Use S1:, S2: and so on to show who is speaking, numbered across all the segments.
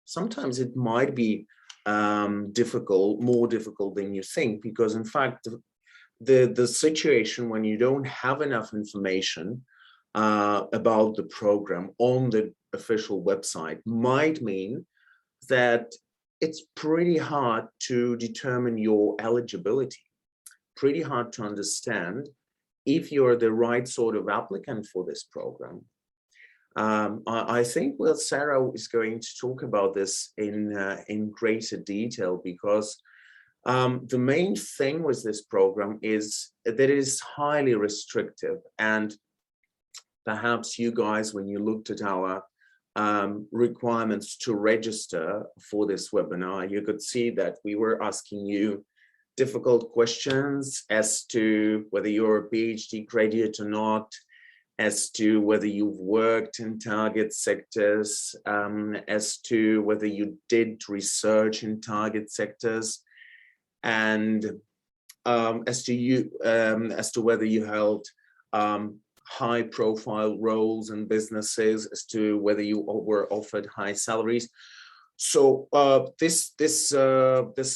S1: sometimes it might be more difficult than you think, because in fact, the situation when you don't have enough information about the program on the official website might mean that it's pretty hard to determine your eligibility, pretty hard to understand if you're the right sort of applicant for this program. I think Sarah is going to talk about this in greater detail, because the main thing with this program is that it is highly restrictive. And perhaps you guys, when you looked at our requirements to register for this webinar, you could see that we were asking you difficult questions as to whether you're a PhD graduate or not, as to whether you've worked in target sectors, as to whether you did research in target sectors, and as to whether you held high-profile roles in businesses, as to whether you were offered high salaries. So this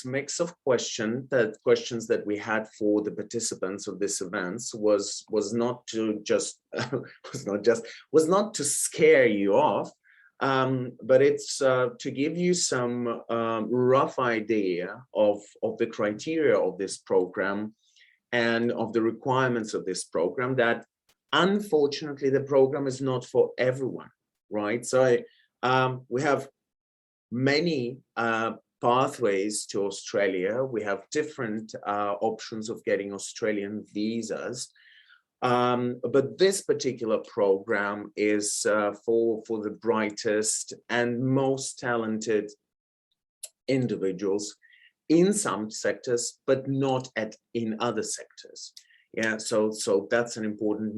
S1: mix of questions that we had for the participants of this event was not to scare you off, but it's to give you some rough idea of the criteria of this program and of the requirements of this program. That unfortunately the program is not for everyone, right? So we have many pathways to Australia. We have different options of getting Australian visas. But this particular program is for the brightest and most talented individuals in some sectors, but not in other sectors. Yeah, so that's an important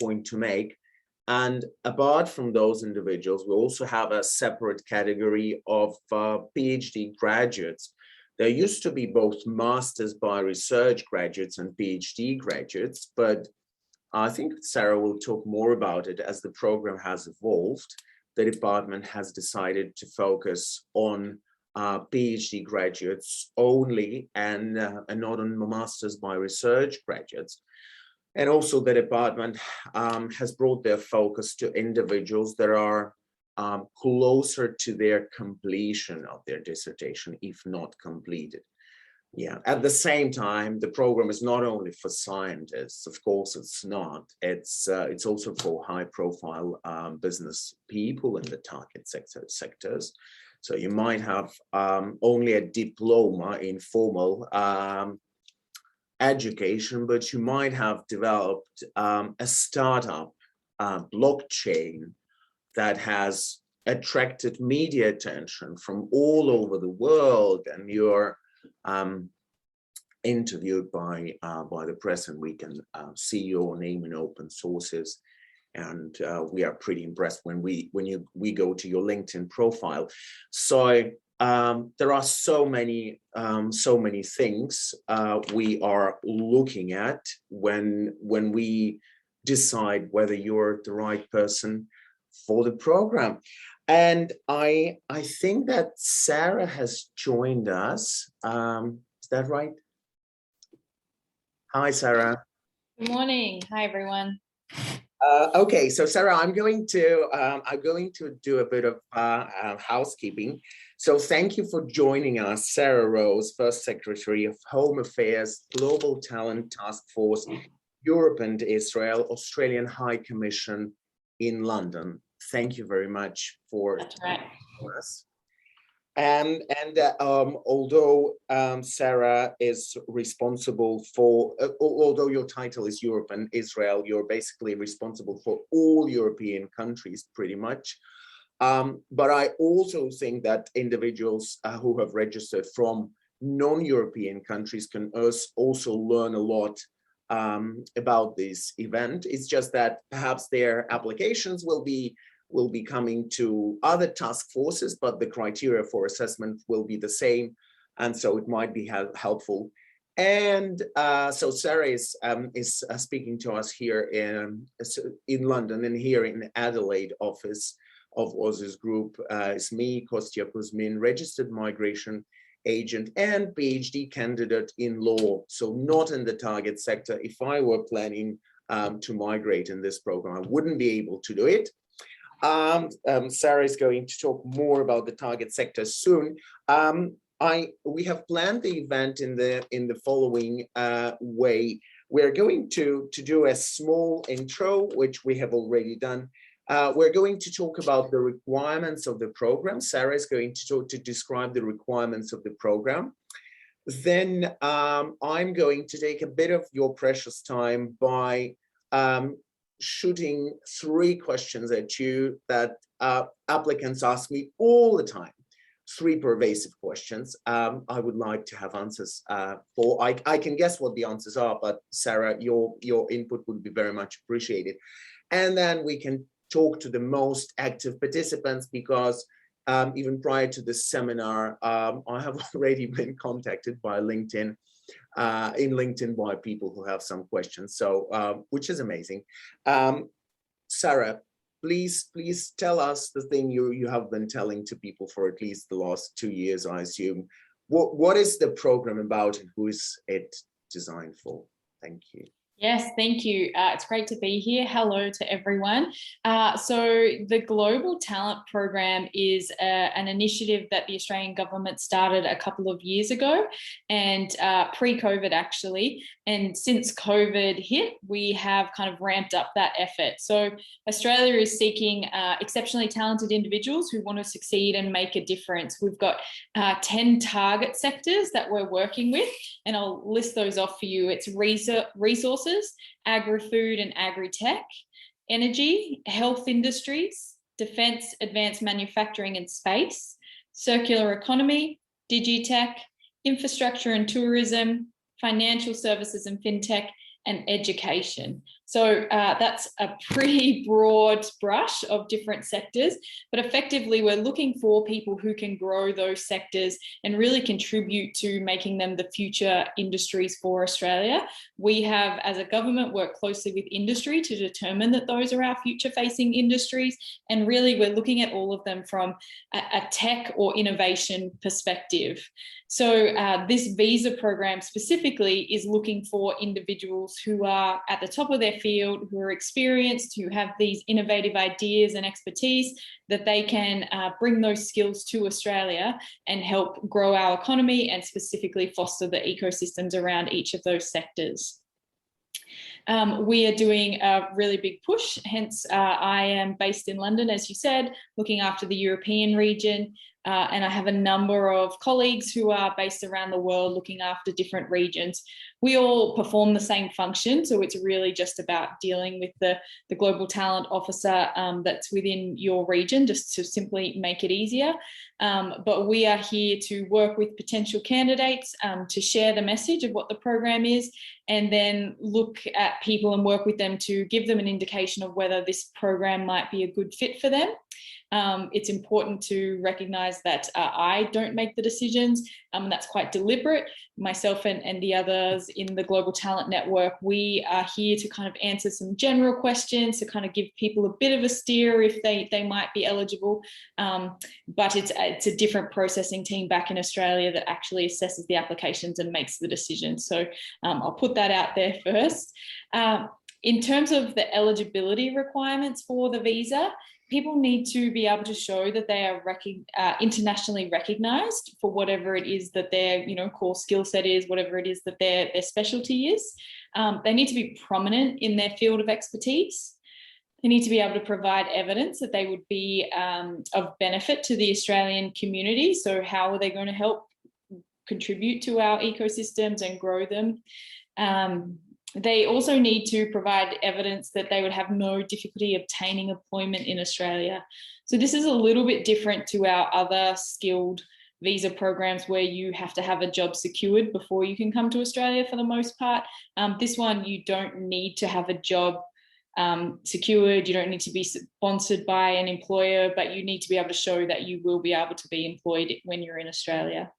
S1: point to make. And apart from those individuals, we also have a separate category of PhD graduates. There used to be both Masters by Research graduates and PhD graduates, but I think Sarah will talk more about it. As the program has evolved, the department has decided to focus on PhD graduates only and not on Masters by Research graduates. And also the department has brought their focus to individuals that are closer to their completion of their dissertation, if not completed. Yeah, at the same time, the program is not only for scientists, of course it's not. It's also for high-profile business people in the target sectors. So you might have only a diploma in formal education, but you might have developed a startup blockchain that has attracted media attention from all over the world, and you're interviewed by the press, and we can see your name in open sources. And we are pretty impressed when we go to your LinkedIn profile. So there are so many things we are looking at when we decide whether you're the right person for the program. And I think that Sarah has joined us. Is that right? Hi, Sarah.
S2: Good morning. Hi, everyone.
S1: Okay, so Sarah, I'm going to do a bit of housekeeping. So thank you for joining us, Sarah Rose, First Secretary of Home Affairs, Global Talent Task Force, Europe and Israel, Australian High Commission in London. Thank you very much for joining us. And although Sarah is responsible for, although your title is Europe and Israel, you're basically responsible for all European countries pretty much. But I also think that individuals who have registered from non-European countries can also learn a lot about this event. It's just that perhaps their applications will be coming to other task forces, but the criteria for assessment will be the same, and so it might be helpful. And so Sarah is speaking to us here in London and here in Adelaide office. of Oz's group. It's me, Kostya Kuzmin, registered migration agent and PhD candidate in law, so not in the target sector. If I were planning to migrate in this program, I wouldn't be able to do it. Sarah is going to talk more about the target sector soon. We have planned the event in the following way. We're going to do a small intro, which we have already done. We're going to talk about the requirements of the program. Sarah is going to describe the requirements of the program. Then I'm going to take a bit of your precious time by shooting 3 questions at you that applicants ask me all the time. 3 pervasive questions. I would like to have answers for. I can guess what the answers are, but Sarah, your input would be very much appreciated. And then we can talk to the most active participants, because even prior to this seminar, I have already been contacted by LinkedIn, by people who have some questions, so which is amazing. Sarah, please tell us the thing you have been telling to people for at least the last 2 years, I assume. What is the program about and who is it designed for? Thank you.
S2: Yes, thank you. It's great to be here. Hello to everyone. So the Global Talent Program is an initiative that the Australian government started a couple of years ago, and pre-COVID actually. And since COVID hit, we have kind of ramped up that effort. So Australia is seeking exceptionally talented individuals who want to succeed and make a difference. We've got 10 target sectors that we're working with, and I'll list those off for you. It's resources, agri-food and agri-tech, energy, health industries, defence, advanced manufacturing and space, circular economy, digitech, infrastructure and tourism, financial services and fintech, and education. So that's a pretty broad brush of different sectors, but effectively we're looking for people who can grow those sectors and really contribute to making them the future industries for Australia. We have, as a government, worked closely with industry to determine that those are our future-facing industries, and really we're looking at all of them from a tech or innovation perspective. So this visa program specifically is looking for individuals who are at the top of their field, who are experienced, who have these innovative ideas and expertise, that they can bring those skills to Australia and help grow our economy and specifically foster the ecosystems around each of those sectors. We are doing a really big push, hence I am based in London, as you said, looking after the European region. And I have a number of colleagues who are based around the world looking after different regions. We all perform the same function, so it's really just about dealing with the global talent officer that's within your region, just to simply make it easier. But we are here to work with potential candidates to share the message of what the program is, and then look at people and work with them to give them an indication of whether this program might be a good fit for them. It's important to recognise that I don't make the decisions, and that's quite deliberate. Myself and the others in the Global Talent Network, we are here to kind of answer some general questions, to kind of give people a bit of a steer if they might be eligible. But it's a different processing team back in Australia that actually assesses the applications and makes the decisions. So I'll put that out there first. In terms of the eligibility requirements for the visa, people need to be able to show that they are internationally recognised for whatever it is that their core skill set is, whatever it is that their specialty is. They need to be prominent in their field of expertise. They need to be able to provide evidence that they would be of benefit to the Australian community. So how are they going to help contribute to our ecosystems and grow them? They also need to provide evidence that they would have no difficulty obtaining employment in Australia. So this is a little bit different to our other skilled visa programs where you have to have a job secured before you can come to Australia for the most part. This one, you don't need to have a job secured. You don't need to be sponsored by an employer, but you need to be able to show that you will be able to be employed when you're in Australia.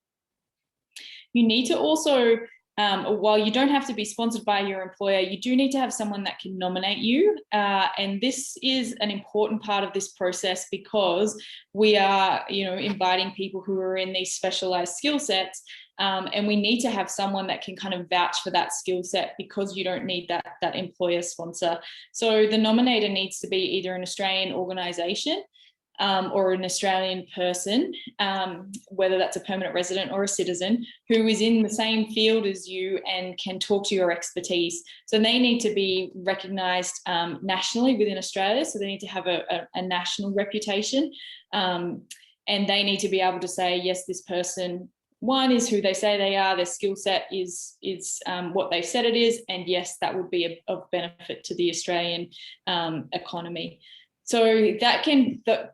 S2: You need to also while you don't have to be sponsored by your employer, you do need to have someone that can nominate you. And this is an important part of this process because we are, inviting people who are in these specialized skill sets. And we need to have someone that can kind of vouch for that skill set because you don't need that employer sponsor. So the nominator needs to be either an Australian organisation or an Australian person, whether that's a permanent resident or a citizen, who is in the same field as you and can talk to your expertise. So they need to be recognised nationally within Australia. So they need to have a national reputation. And they need to be able to say, yes, this person, one, is who they say they are, their skill set is what they've said it is, and yes, that would be of benefit to the Australian economy. So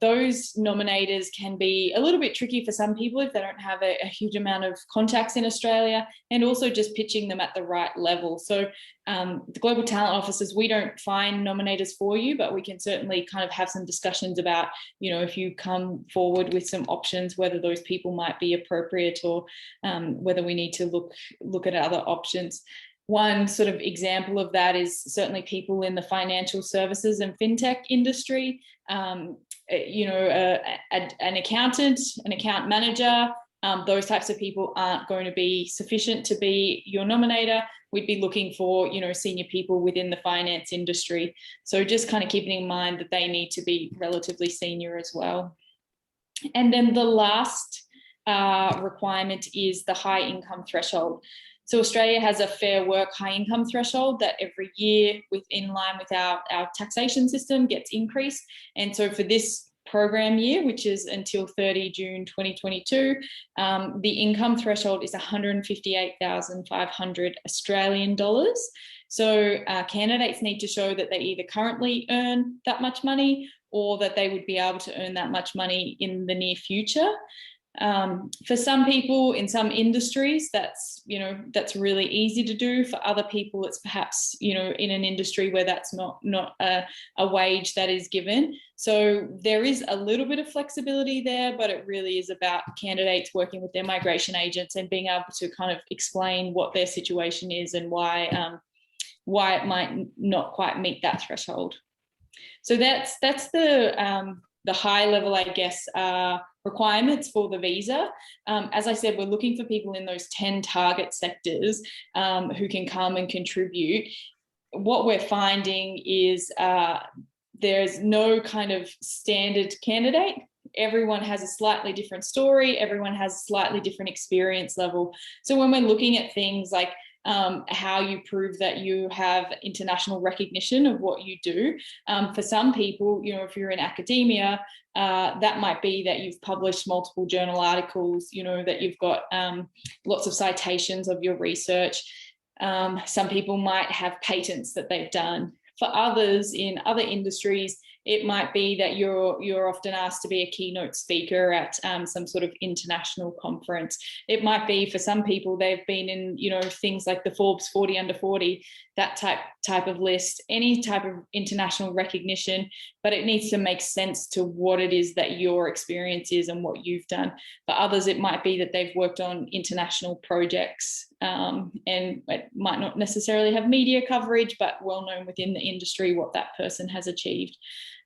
S2: those nominators can be a little bit tricky for some people if they don't have a huge amount of contacts in Australia, and also just pitching them at the right level. So the Global Talent Offices, we don't find nominators for you, but we can certainly kind of have some discussions about, if you come forward with some options, whether those people might be appropriate or whether we need to look at other options. One sort of example of that is certainly people in the financial services and fintech industry, an accountant, an account manager, those types of people aren't going to be sufficient to be your nominator. We'd be looking for, senior people within the finance industry. So just kind of keeping in mind that they need to be relatively senior as well. And then the last requirement is the high income threshold. So Australia has a Fair Work high income threshold that every year, in line with our taxation system, gets increased. And so for this program year, which is until 30 June 2022, the income threshold is 158,500 Australian dollars. So candidates need to show that they either currently earn that much money or that they would be able to earn that much money in the near future. For some people in some industries, that's really easy to do. For other people, it's perhaps, in an industry where that's not a wage that is given. So there is a little bit of flexibility there, but it really is about candidates working with their migration agents and being able to kind of explain what their situation is and why it might not quite meet that threshold. So that's the high level, I guess, requirements for the visa. As I said, we're looking for people in those 10 target sectors who can come and contribute. What we're finding is there's no kind of standard candidate. Everyone has a slightly different story. Everyone has a slightly different experience level. So when we're looking at things like how you prove that you have international recognition of what you do. For some people, if you're in academia, that might be that you've published multiple journal articles, that you've got lots of citations of your research. Some people might have patents that they've done. For others in other industries, it might be that you're often asked to be a keynote speaker at some sort of international conference. It might be for some people they've been in things like the Forbes 40 under 40, that type of list, any type of international recognition, but it needs to make sense to what it is that your experience is and what you've done. For others, it might be that they've worked on international projects and it might not necessarily have media coverage, but well known within the industry what that person has achieved.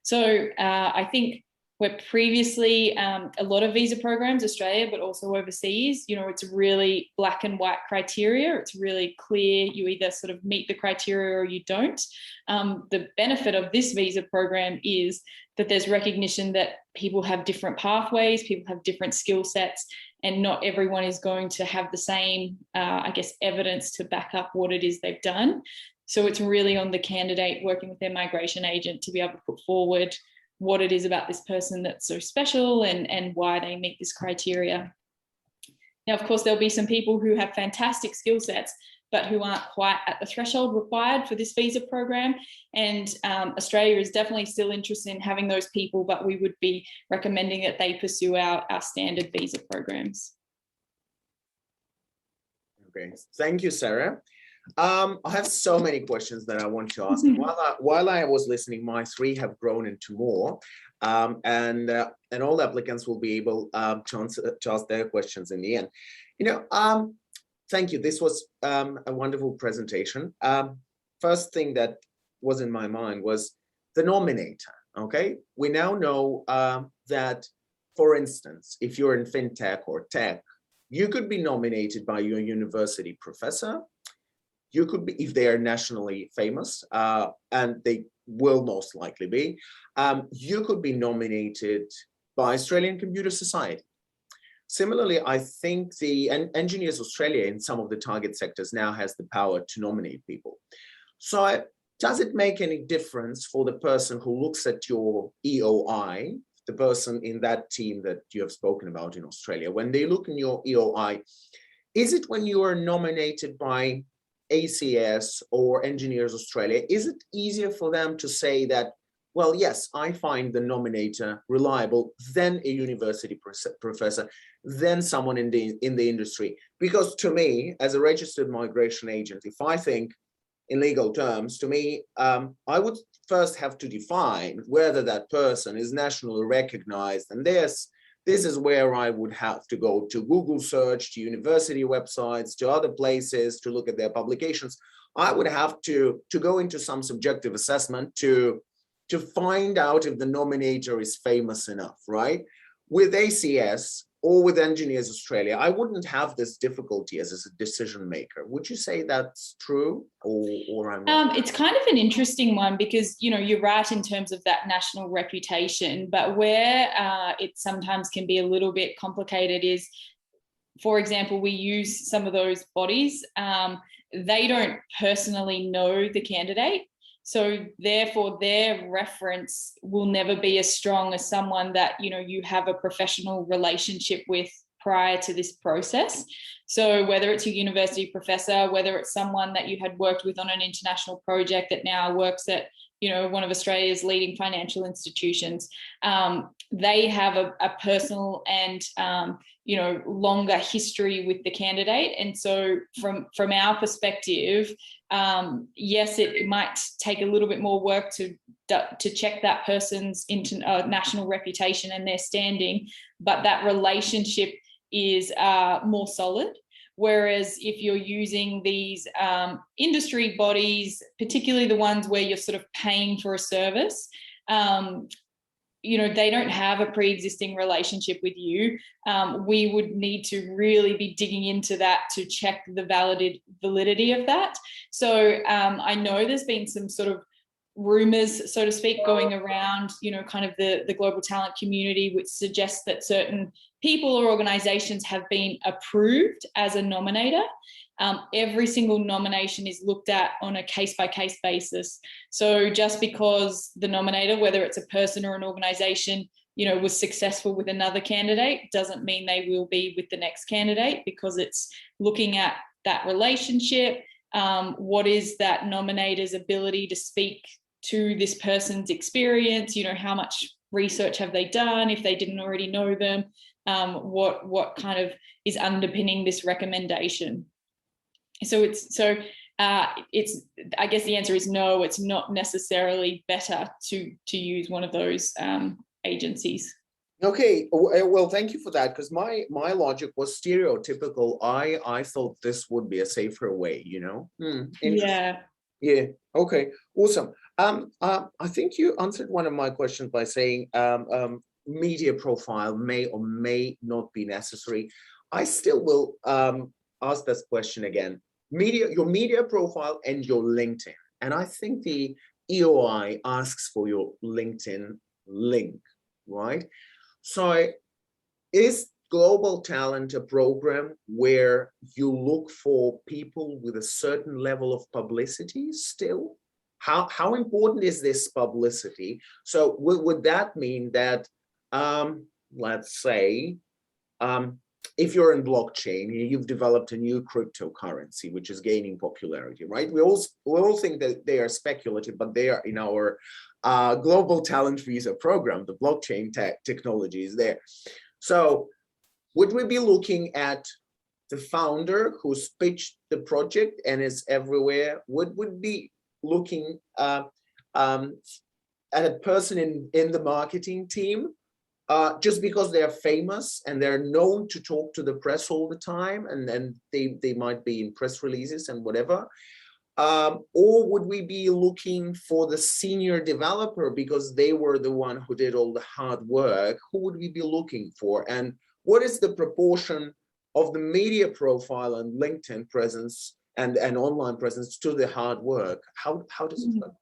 S2: So I think where previously a lot of visa programs, Australia, but also overseas, it's really black and white criteria. It's really clear. You either sort of meet the criteria or you don't. The benefit of this visa program is that there's recognition that people have different pathways, people have different skill sets, and not everyone is going to have the same, evidence to back up what it is they've done. So it's really on the candidate working with their migration agent to be able to put forward what it is about this person that's so special and why they meet this criteria. Now, of course, there'll be some people who have fantastic skill sets, but who aren't quite at the threshold required for this visa program. And Australia is definitely still interested in having those people, but we would be recommending that they pursue our standard visa programs.
S1: Okay, thank you, Sarah. I have so many questions that I want to ask. While I was listening, my three have grown into more, and all applicants will be able to ask their questions in the end. thank you. This was a wonderful presentation. First thing that was in my mind was the nominator. Okay, we now know that, for instance, if you're in fintech or tech, you could be nominated by your university professor. You could be, if they are nationally famous, and they will most likely be, you could be nominated by Australian Computer Society. Similarly, I think the Engineers Australia in some of the target sectors now has the power to nominate people. So does it make any difference for the person who looks at your EOI, the person in that team that you have spoken about in Australia, when they look in your EOI, is it when you are nominated by ACS or Engineers Australia, is it easier for them to say that, well, yes, I find the nominator reliable than a university professor, than someone in the industry? Because to me, as a registered migration agent, if I think in legal terms, to me, I would first have to define whether that person is nationally recognized. And this is where I would have to go to Google search, to university websites, to other places to look at their publications. I would have to go into some subjective assessment to find out if the nominator is famous enough, right? With ACS or with Engineers Australia, I wouldn't have this difficulty as a decision maker. Would you say that's true, or I'm wrong?
S2: It's kind of an interesting one because, you know, you're right in terms of that national reputation, but where it sometimes can be a little bit complicated is, for example, we use some of those bodies. They don't personally know the candidate. So therefore, their reference will never be as strong as someone that, you know, you have a professional relationship with prior to this process. So whether it's your university professor, whether it's someone that you had worked with on an international project that now works at, you know, one of Australia's leading financial institutions, they have a personal and, you know, longer history with the candidate. And so from our perspective, yes, it might take a little bit more work to check that person's national reputation and their standing, but that relationship is more solid. Whereas if you're using these industry bodies, particularly the ones where you're sort of paying for a service, you know, they don't have a pre-existing relationship with you. We would need to really be digging into that to check the validity of that. So I know there's been some sort of rumors, so to speak, going around, you know, kind of the global talent community, which suggests that certain people or organizations have been approved as a nominator. Every single nomination is looked at on a case-by-case basis. So just because the nominator, whether it's a person or an organization, you know, was successful with another candidate, doesn't mean they will be with the next candidate, because it's looking at that relationship. What is that nominator's ability to speak to this person's experience? You know, how much research have they done if they didn't already know them? What kind of is underpinning this recommendation? So I guess the answer is no, it's not necessarily better to use one of those agencies.
S1: Okay, well, thank you for that, because my logic was stereotypical. I thought this would be a safer way, you know. Yeah. Okay, awesome. I think you answered one of my questions by saying media profile may or may not be necessary. I still will ask this question again. Your media profile and your LinkedIn. And I think the EOI asks for your LinkedIn link, right? So is Global Talent a program where you look for people with a certain level of publicity still? How important is this publicity? So would that mean that, let's say, if you're in blockchain, you've developed a new cryptocurrency which is gaining popularity, right? We all think that they are speculative, but they are in our global talent visa program. The blockchain technology is there. So would we be looking at the founder who's pitched the project and is everywhere? Would be looking at a person in the marketing team just because they're famous and they're known to talk to the press all the time, and then they might be in press releases and whatever? Or would we be looking for the senior developer because they were the one who did all the hard work? Who would we be looking for? And what is the proportion of the media profile and LinkedIn presence and online presence to the hard work? How does it look?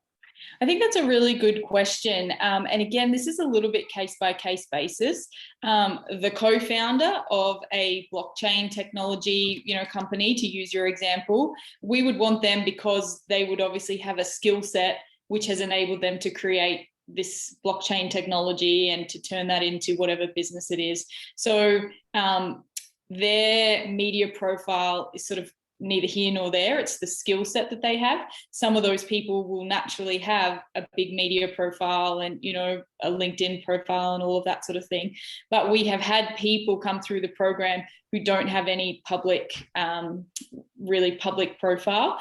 S2: I think that's a really good question. And again, this is a little bit case by case basis. The co-founder of a blockchain technology, company, to use your example, we would want them because they would obviously have a skill set which has enabled them to create this blockchain technology and to turn that into whatever business it is. So their media profile is sort of neither here nor there. It's the skill set that they have. Some of those people will naturally have a big media profile and, a LinkedIn profile and all of that sort of thing. But we have had people come through the program who don't have any really public profile.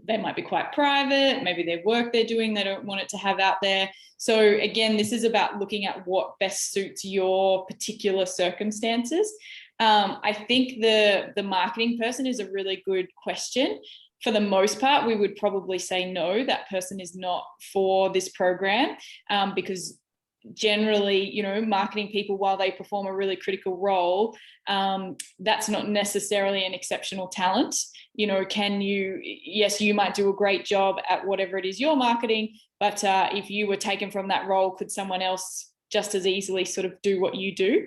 S2: They might be quite private. Maybe their work they're doing, they don't want it to have out there. So again, this is about looking at what best suits your particular circumstances. I think the marketing person is a really good question. For the most part, we would probably say no, that person is not for this program, because generally, marketing people, while they perform a really critical role, that's not necessarily an exceptional talent. Yes, you might do a great job at whatever it is you're marketing, but if you were taken from that role, could someone else just as easily sort of do what you do?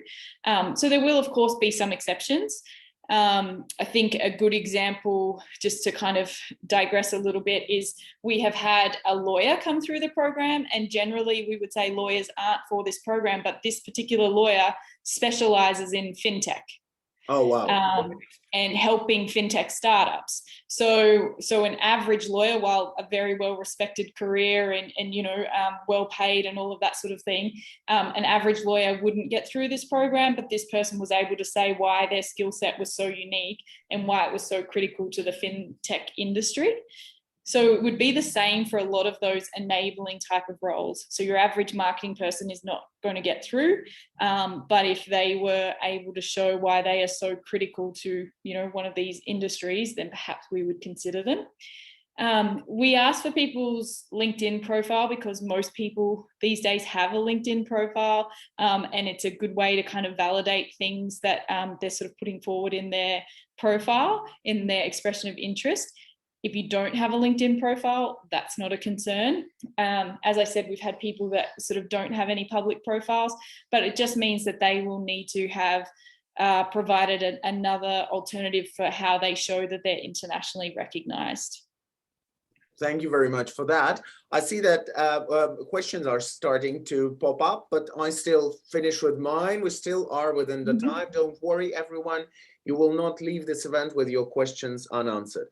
S2: So there will, of course, be some exceptions. I think a good example, just to kind of digress a little bit, is we have had a lawyer come through the program, and generally we would say lawyers aren't for this program, but this particular lawyer specializes in fintech.
S1: Oh, wow.
S2: And helping fintech startups. So an average lawyer, while a very well-respected career and well-paid and all of that sort of thing, an average lawyer wouldn't get through this program, but this person was able to say why their skill set was so unique and why it was so critical to the fintech industry. So it would be the same for a lot of those enabling type of roles. So your average marketing person is not going to get through, but if they were able to show why they are so critical to, one of these industries, then perhaps we would consider them. We ask for people's LinkedIn profile because most people these days have a LinkedIn profile, and it's a good way to kind of validate things that they're sort of putting forward in their profile, in their expression of interest. If you don't have a LinkedIn profile, that's not a concern. As I said, we've had people that sort of don't have any public profiles, but it just means that they will need to have provided another alternative for how they show that they're internationally recognized.
S1: Thank you very much for that. I see that questions are starting to pop up, but I still finish with mine. We still are within the time. Don't worry, everyone. You will not leave this event with your questions unanswered.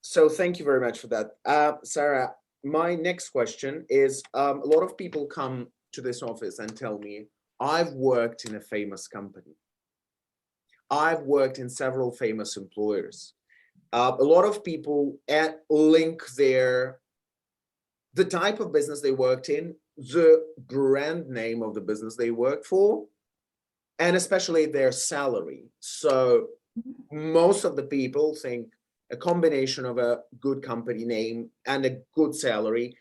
S1: So thank you very much for that. Sarah, my next question is, a lot of people come to this office and tell me, I've worked in a famous company. I've worked in several famous employers. A lot of people link the type of business they worked in, the brand name of the business they worked for, and especially their salary. So most of the people think a combination of a good company name and a good salary.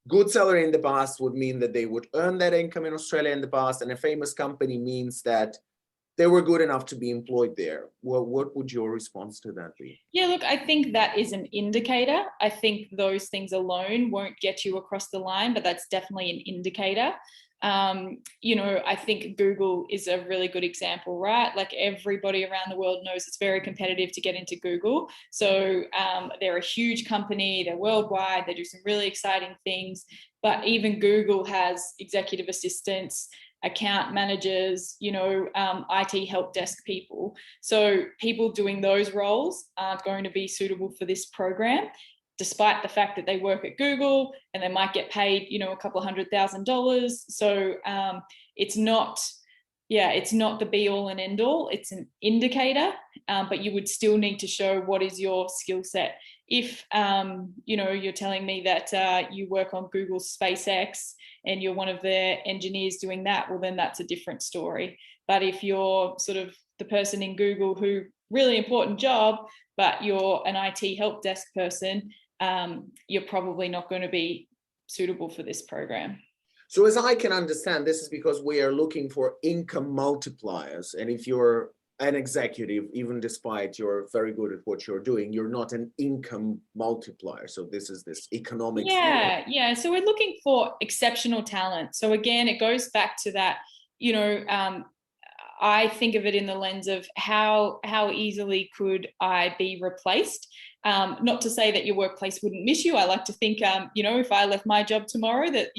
S1: Good salary in the past would mean that they would earn that income in Australia in the past, and a famous company means that they were good enough to be employed there. Well, what would your response to that be?
S2: Yeah, look, I think that is an indicator. I think those things alone won't get you across the line, but that's definitely an indicator. I think Google is a really good example, right? Like everybody around the world knows it's very competitive to get into Google. So they're a huge company, they're worldwide, they do some really exciting things, but even Google has executive assistants, account managers, IT help desk people. So people doing those roles aren't going to be suitable for this program, despite the fact that they work at Google and they might get paid, a couple $100,000. So it's not yeah, it's not the be all and end all. It's an indicator, but you would still need to show what is your skill set. If, you're telling me that you work on Google's SpaceX and you're one of their engineers doing that, well, then that's a different story. But if you're sort of the person in Google who really important job, but you're an IT help desk person, you're probably not going to be suitable for this program.
S1: So as I can understand, this is because we are looking for income multipliers. And if you're an executive, even despite you're very good at what you're doing, you're not an income multiplier. So this is this economic.
S2: Yeah. So we're looking for exceptional talent. So again, it goes back to that, I think of it in the lens of how easily could I be replaced? Not to say that your workplace wouldn't miss you. I like to think, if I left my job tomorrow, that,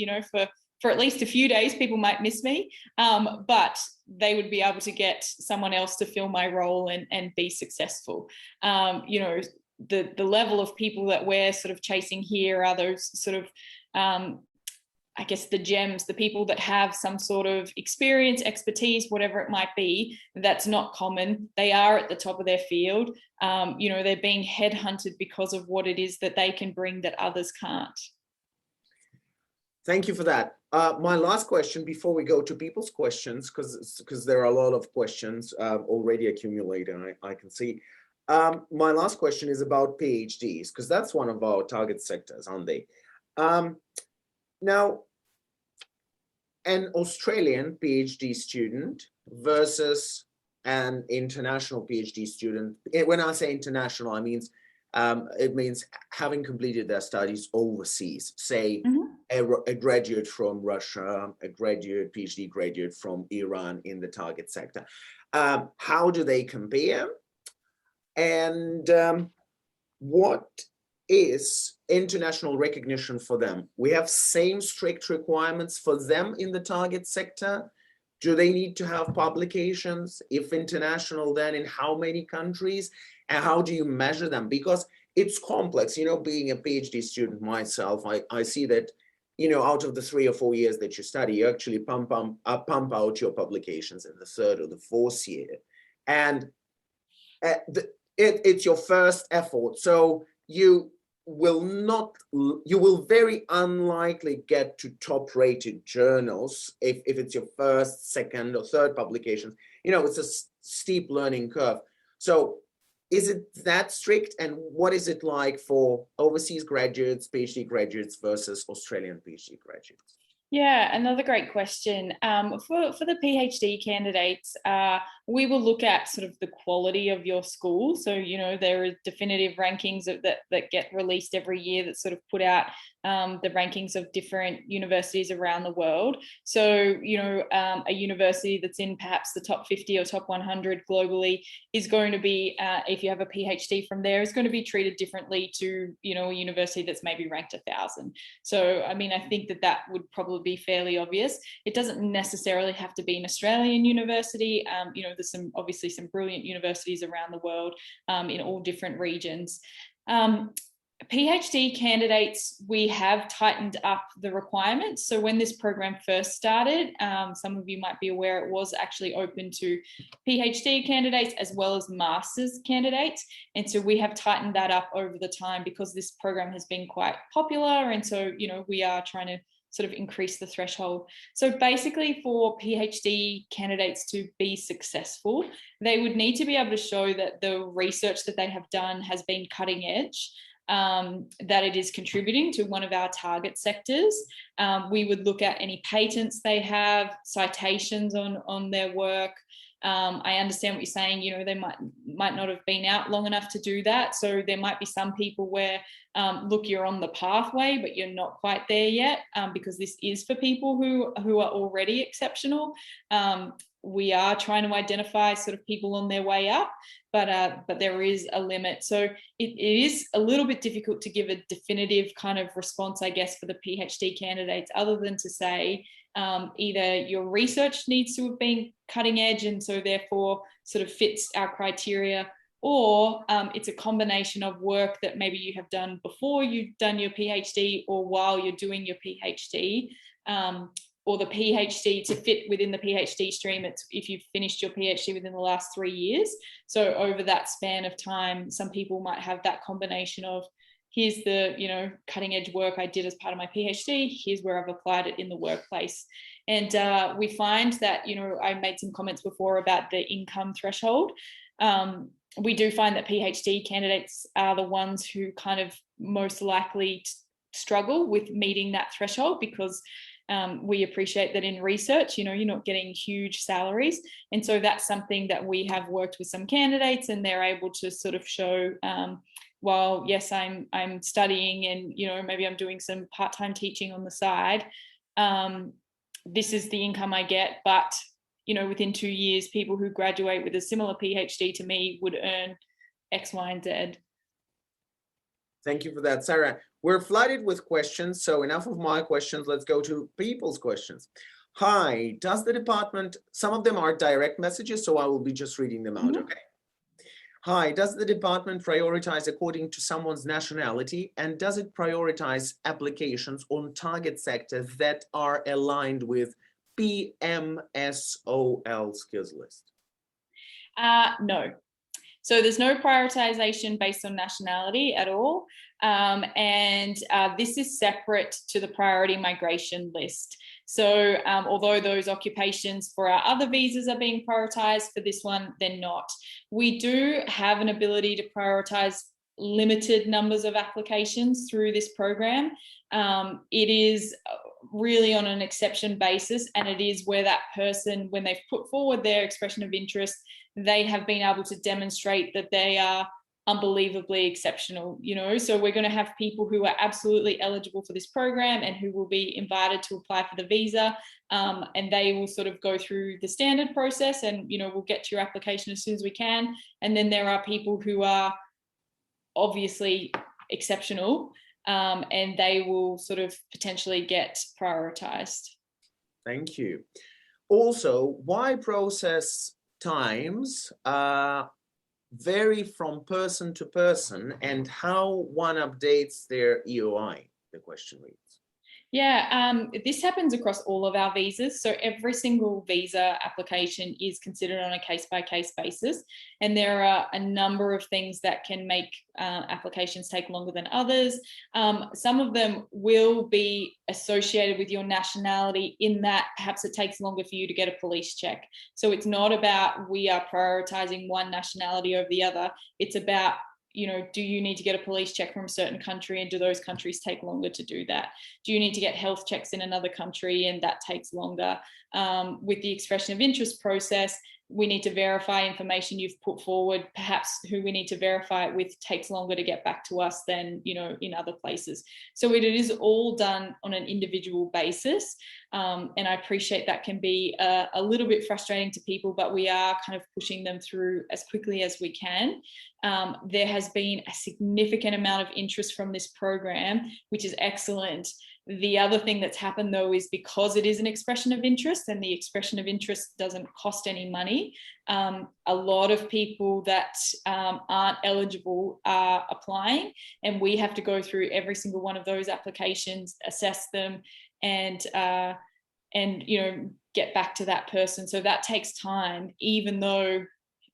S2: for at least a few days, people might miss me, but they would be able to get someone else to fill my role and be successful. The level of people that we're sort of chasing here are those sort of, I guess, the gems, the people that have some sort of experience, expertise, whatever it might be. That's not common. They are at the top of their field. They're being headhunted because of what it is that they can bring that others can't.
S1: Thank you for that. My last question before we go to people's questions, because there are a lot of questions already accumulated, I can see. My last question is about PhDs, because that's one of our target sectors, aren't they? Now, an Australian PhD student versus an international PhD student. When I say international, it means having completed their studies overseas, say a graduate from Russia, a PhD graduate from Iran in the target sector. How do they compare? And what is international recognition for them? We have same strict requirements for them in the target sector. Do they need to have publications? If international, then in how many countries? And how do you measure them? Because it's complex, being a PhD student myself, I see that, out of the 3 or 4 years that you study, you actually pump out your publications in the 3rd or the 4th year. And it's your first effort. So you will very unlikely get to top rated journals if it's your 1st, 2nd or 3rd publications. It's a steep learning curve. So is it that strict? And what is it like for overseas graduates, PhD graduates versus Australian PhD graduates?
S2: Yeah, another great question. For the PhD candidates, we will look at sort of the quality of your school. So, there are definitive rankings that get released every year that sort of put out the rankings of different universities around the world. So, a university that's in perhaps the top 50 or top 100 globally is going to be, if you have a PhD from there, is going to be treated differently to, a university that's maybe ranked 1,000. So, I think that would probably be fairly obvious. It doesn't necessarily have to be an Australian university. There's obviously some brilliant universities around the world in all different regions. PhD candidates, we have tightened up the requirements. So when this program first started, some of you might be aware it was actually open to PhD candidates as well as master's candidates. And so we have tightened that up over the time because this program has been quite popular. And so, we are trying to sort of increase the threshold. So basically for PhD candidates to be successful, they would need to be able to show that the research that they have done has been cutting edge, that it is contributing to one of our target sectors. We would look at any patents they have, citations on their work. I understand what you're saying, they might not have been out long enough to do that. So there might be some people where, look, you're on the pathway, but you're not quite there yet, because this is for people who are already exceptional. We are trying to identify sort of people on their way up, but there is a limit. So it is a little bit difficult to give a definitive kind of response, I guess, for the PhD candidates, other than to say, either your research needs to have been cutting edge and so therefore sort of fits our criteria, or it's a combination of work that maybe you have done before you've done your PhD or while you're doing your PhD, or the PhD to fit within the PhD stream, it's if you've finished your PhD within the last 3 years. So over that span of time, some people might have that combination of, here's the, you know, cutting edge work I did as part of my PhD, here's where I've applied it in the workplace. And we find that, you know, I made some comments before about the income threshold. We do find that PhD candidates are the ones who kind of most likely struggle with meeting that threshold, because we appreciate that in research, you know, you're not getting huge salaries. And so that's something that we have worked with some candidates, and they're able to sort of show, well, yes, I'm studying, and, you know, maybe I'm doing some part-time teaching on the side. This is the income I get, but, you know, within 2 years, people who graduate with a similar PhD to me would earn X, Y, and Z.
S1: Thank you for that, Sarah. We're flooded with questions, so enough of my questions. Let's go to people's questions. Hi, does the department, some of them are direct messages, so I will be just reading them out, okay? Hi, does the department prioritize according to someone's nationality, and does it prioritize applications on target sectors that are aligned with PMSOL skills list?
S2: No. So there's no prioritization based on nationality at all. This is separate to the priority migration list. So although those occupations for our other visas are being prioritized, for this one, they're not. We do have an ability to prioritize limited numbers of applications through this program. It is really on an exception basis, and it is where that person, when they've put forward their expression of interest, they have been able to demonstrate that they are unbelievably exceptional, you know. So we're going to have people who are absolutely eligible for this program and who will be invited to apply for the visa, and they will sort of go through the standard process, and, you know, we'll get to your application as soon as we can. And then there are people who are obviously exceptional, and they will sort of potentially get prioritized.
S1: Thank you. Also, why process times vary from person to person, and how one updates their EOI, the question reads.
S2: Yeah, this happens across all of our visas. So every single visa application is considered on a case-by-case basis. And there are a number of things that can make applications take longer than others. Some of them will be associated with your nationality, in that perhaps it takes longer for you to get a police check. So it's not about we are prioritizing one nationality over the other. It's about, you know, do you need to get a police check from a certain country, and do those countries take longer to do that? Do you need to get health checks in another country, and that takes longer? With the expression of interest process, we need to verify information you've put forward. Perhaps who we need to verify it with takes longer to get back to us than, you know, in other places. So it is all done on an individual basis. And I appreciate that can be a little bit frustrating to people, but we are kind of pushing them through as quickly as we can. There has been a significant amount of interest from this program, which is excellent. The other thing that's happened, though, is because it is an expression of interest, and the expression of interest doesn't cost any money, a lot of people that aren't eligible are applying, and we have to go through every single one of those applications, assess them, and you know, get back to that person. So that takes time, even though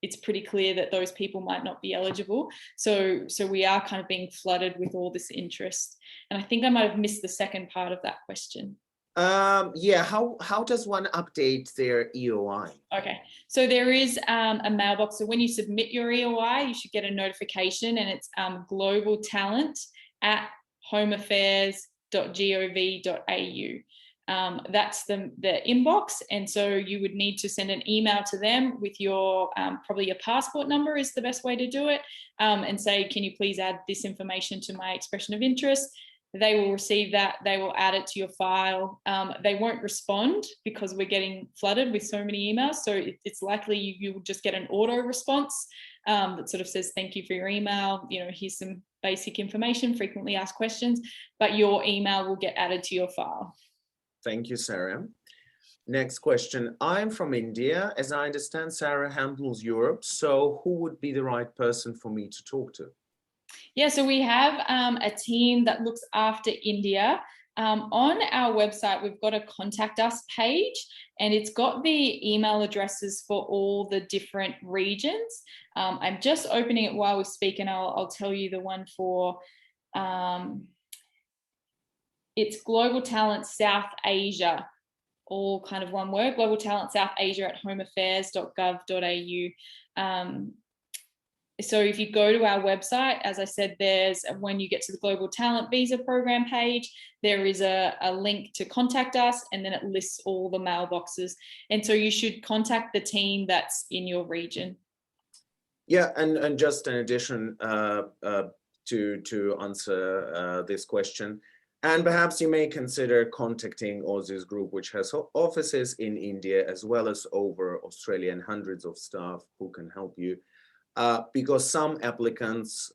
S2: it's pretty clear that those people might not be eligible. So we are kind of being flooded with all this interest. And I think I might have missed the second part of that question.
S1: Yeah, how does one update their EOI?
S2: Okay, so there is a mailbox. So when you submit your EOI, you should get a notification, and it's globaltalent@homeaffairs.gov.au. That's the inbox, and so you would need to send an email to them with your probably your passport number is the best way to do it, and say, can you please add this information to my expression of interest? They will receive that, they will add it to your file. They won't respond because we're getting flooded with so many emails, so it's likely you will just get an auto response that sort of says, thank you for your email, you know, here's some basic information, frequently asked questions, but your email will get added to your file.
S1: Thank you, Sarah. Next question. I'm from India. As I understand, Sarah handles Europe. So who would be the right person for me to talk to?
S2: Yeah, so we have a team that looks after India. On our website, we've got a contact us page, and it's got the email addresses for all the different regions. I'm just opening it while we speak, and I'll tell you the one for, it's Global Talent South Asia, all kind of one word, Global Talent South Asia at homeaffairs.gov.au. So if you go to our website, as I said, when you get to the Global Talent Visa Program page, there is a link to contact us, and then it lists all the mailboxes. And so you should contact the team that's in your region.
S1: Yeah, and just in addition to answer this question, and perhaps you may consider contacting Aussie's group, which has offices in India as well as over Australia, and hundreds of staff who can help you. Because some applicants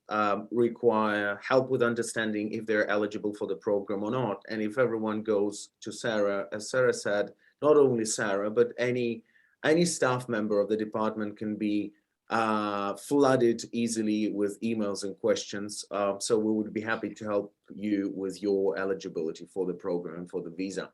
S1: require help with understanding if they're eligible for the program or not. And if everyone goes to Sarah, as Sarah said, not only Sarah, but any staff member of the department can be flooded easily with emails and questions. So we would be happy to help you with your eligibility for the program and for the visa.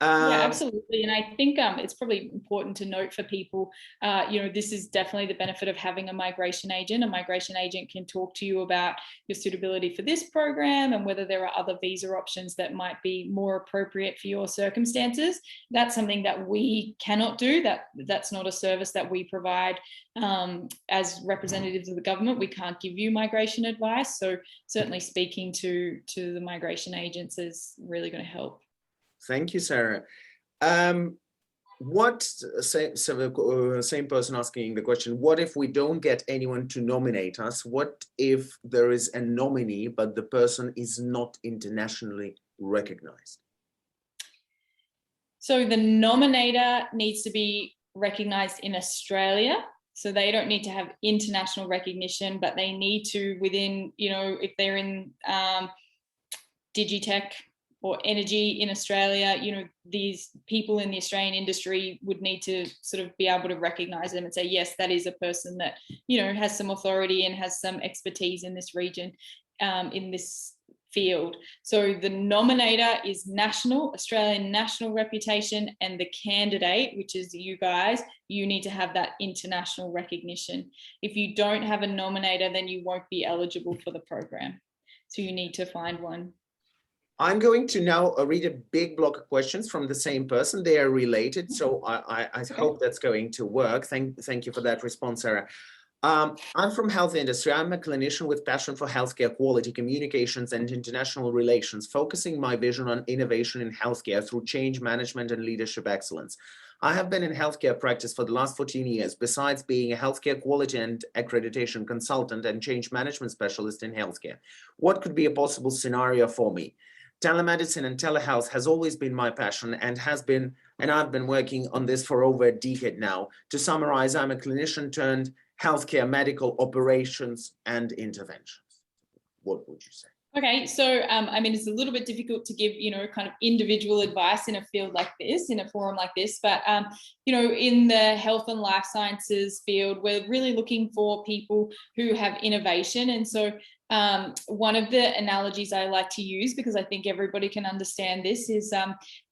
S2: Yeah, absolutely. And I think it's probably important to note for people, this is definitely the benefit of having a migration agent. A migration agent can talk to you about your suitability for this program and whether there are other visa options that might be more appropriate for your circumstances. That's something that we cannot do. That's not a service that we provide as representatives of the government. We can't give you migration advice. So certainly speaking to the migration agents is really going to help.
S1: Thank you, Sarah. Same person asking the question, what if we don't get anyone to nominate us? What if there is a nominee, but the person is not internationally recognized?
S2: So the nominator needs to be recognized in Australia. So they don't need to have international recognition, but they need to within, if they're in Digitech or energy in Australia, these people in the Australian industry would need to sort of be able to recognize them and say, yes, that is a person that, has some authority and has some expertise in this region, in this field. So the nominator is national, Australian national reputation, and the candidate, which is you guys, you need to have that international recognition. If you don't have a nominator, then you won't be eligible for the program. So you need to find one.
S1: I'm going to now read a big block of questions from the same person. They are related, so I hope that's going to work. Thank you for that response, Sarah. I'm from health industry. I'm a clinician with passion for healthcare quality, communications, and international relations, focusing my vision on innovation in healthcare through change management and leadership excellence. I have been in healthcare practice for the last 14 years, besides being a healthcare quality and accreditation consultant and change management specialist in healthcare. What could be a possible scenario for me? Telemedicine and telehealth has always been my passion and I've been working on this for over a decade now. To summarize, I'm a clinician turned healthcare, medical operations and interventions. What would you say?
S2: Okay, so it's a little bit difficult to give, kind of individual advice in a field like this, in a forum like this, but, in the health and life sciences field, we're really looking for people who have innovation. And so one of the analogies I like to use, because I think everybody can understand this, is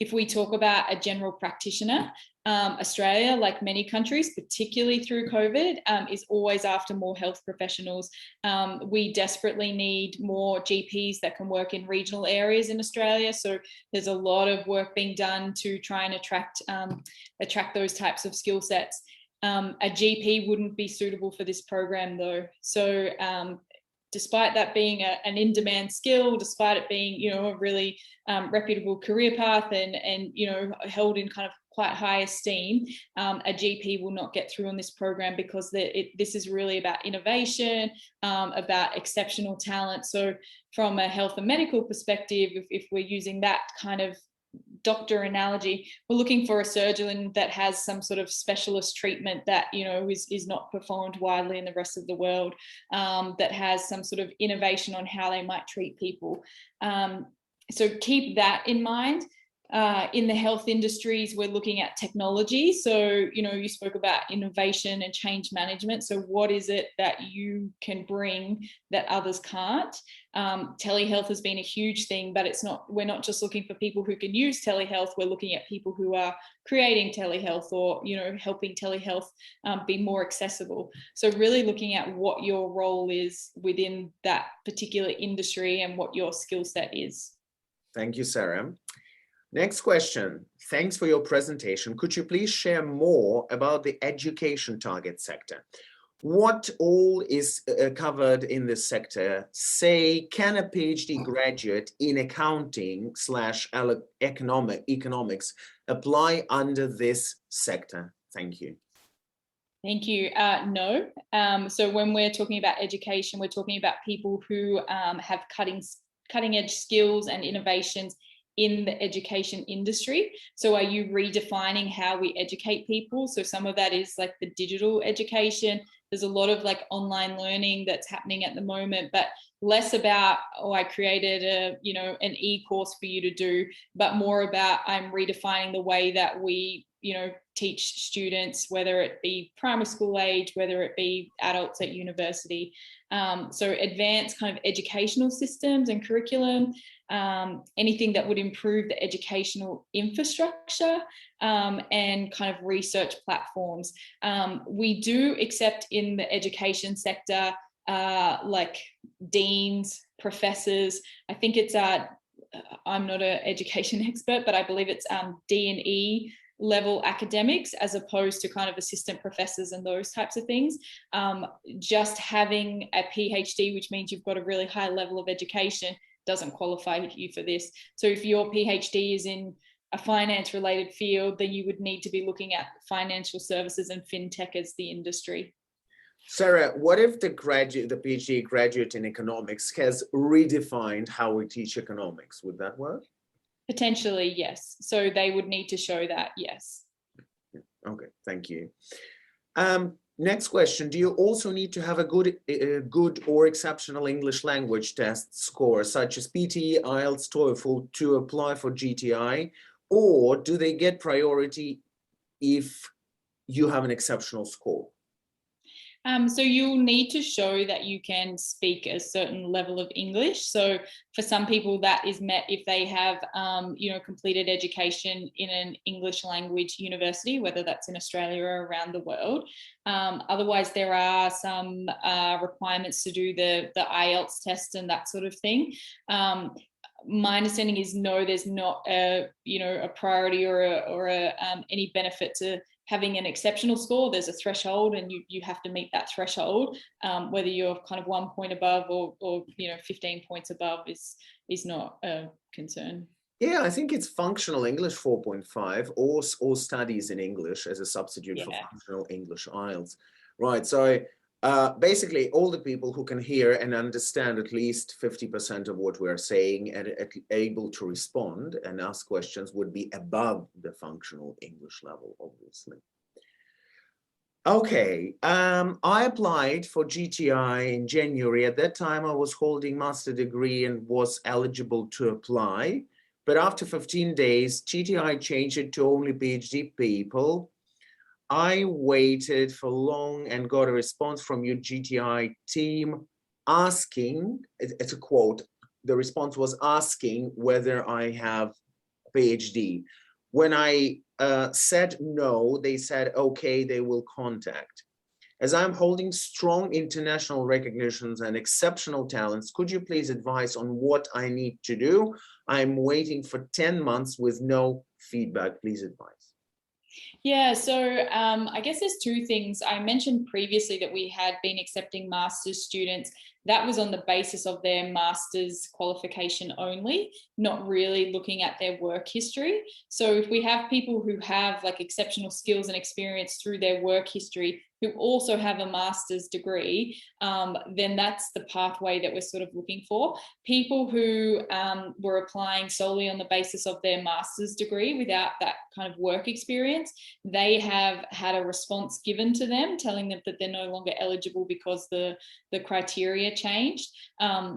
S2: if we talk about a general practitioner, Australia, like many countries, particularly through COVID, is always after more health professionals. We desperately need more GPs that can work in regional areas in Australia. So there's a lot of work being done to try and attract those types of skill sets. A GP wouldn't be suitable for this program though. So despite that being an in-demand skill, despite it being, a really reputable career path and held in kind of quite high esteem, a GP will not get through on this program because this is really about innovation, about exceptional talent. So from a health and medical perspective, if we're using that kind of doctor analogy, we're looking for a surgeon that has some sort of specialist treatment that is not performed widely in the rest of the world, that has some sort of innovation on how they might treat people. So keep that in mind. In the health industries, we're looking at technology. So, you spoke about innovation and change management. So what is it that you can bring that others can't? Telehealth has been a huge thing, but we're not just looking for people who can use telehealth. We're looking at people who are creating telehealth or, helping telehealth be more accessible. So really looking at what your role is within that particular industry and what your skill set is.
S1: Thank you, Sarah. Next question. Thanks for your presentation. Could you please share more about the education target sector? What all is covered in this sector? Say, can a PhD graduate in accounting / economics apply under this sector? Thank you.
S2: Thank you. No. So when we're talking about education, we're talking about people who have cutting edge skills and innovations in the education industry. So are you redefining how we educate people? So some of that is like the digital education. There's a lot of like online learning that's happening at the moment, but less about, I created an e-course for you to do, but more about I'm redefining the way that we, teach students, whether it be primary school age, whether it be adults at university. So advanced kind of educational systems and curriculum, anything that would improve the educational infrastructure and kind of research platforms. We do accept in the education sector like deans, professors. I think it's I'm not an education expert, but I believe it's D&E level academics as opposed to kind of assistant professors and those types of things. Just having a PhD, which means you've got a really high level of education, doesn't qualify you for this. So if your PhD is in a finance related field, then you would need to be looking at financial services and fintech as the industry.
S1: Sarah, what if the PhD graduate in economics has redefined how we teach economics? Would that work?
S2: Potentially, yes. So they would need to show that, yes.
S1: Okay, thank you. Next question. Do you also need to have a good or exceptional English language test score, such as PTE, IELTS, TOEFL, to apply for GTI? Or do they get priority if you have an exceptional score?
S2: So you'll need to show that you can speak a certain level of English. So for some people that is met if they have, completed education in an English language university, whether that's in Australia or around the world. Otherwise, there are some requirements to do the IELTS test and that sort of thing. My understanding is no, there's not a priority or any benefit to having an exceptional score. There's a threshold and you have to meet that threshold. Whether you're kind of 1 point above or 15 points above is not a concern. Yeah,
S1: I think it's functional English 4.5 or studies in English as a substitute for functional English IELTS. Right, so basically all the people who can hear and understand at least 50% of what we're saying and able to respond and ask questions would be above the functional English level, obviously. Okay, I applied for GTI in January. At that time, I was holding master degree and was eligible to apply. But after 15 days, GTI changed it to only PhD people. I waited for long and got a response from your GTI team asking, it's a quote, the response was asking whether I have a PhD. When I said no, they said, okay, they will contact. As I'm holding strong international recognitions and exceptional talents, could you please advise on what I need to do? I'm waiting for 10 months with no feedback. Please advise.
S2: Yeah, so I guess there's two things. I mentioned previously that we had been accepting master's students. That was on the basis of their master's qualification only, not really looking at their work history. So if we have people who have like exceptional skills and experience through their work history, who also have a master's degree, then that's the pathway that we're sort of looking for. People who were applying solely on the basis of their master's degree without that kind of work experience, they have had a response given to them telling them that they're no longer eligible because the criteria changed.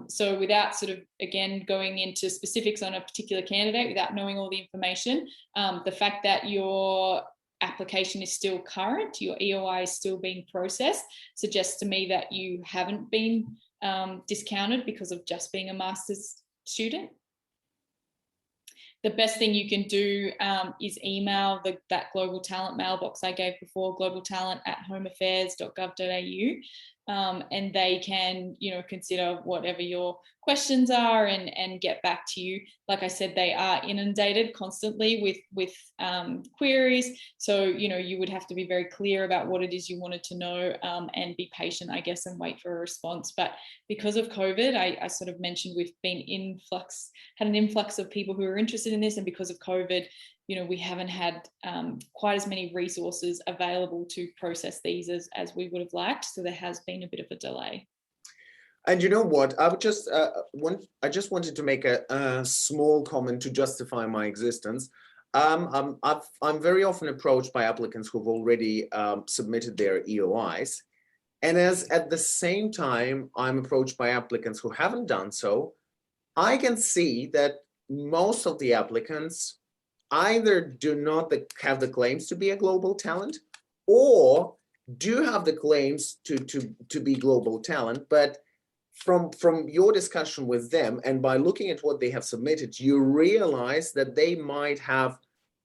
S2: So without sort of, again, going into specifics on a particular candidate, without knowing all the information, the fact that your application is still current, your EOI is still being processed, suggests to me that you haven't been discounted because of just being a master's student. The best thing you can do is email that global talent mailbox I gave before, globaltalent@homeaffairs.gov.au. And they can, consider whatever your questions are and get back to you. Like I said, they are inundated constantly with queries. So, you would have to be very clear about what it is you wanted to know and be patient, I guess, and wait for a response. But because of COVID, I sort of mentioned we've been had an influx of people who are interested in this. And because of COVID, we haven't had quite as many resources available to process these as we would have liked. So there has been a bit of a delay.
S1: And you know what? I just wanted to make a small comment to justify my existence. I'm very often approached by applicants who've already submitted their EOIs. And as at the same time, I'm approached by applicants who haven't done so, I can see that most of the applicants either do not have the claims to be a global talent or do have the claims to be global talent. But from your discussion with them and by looking at what they have submitted, you realize that they might have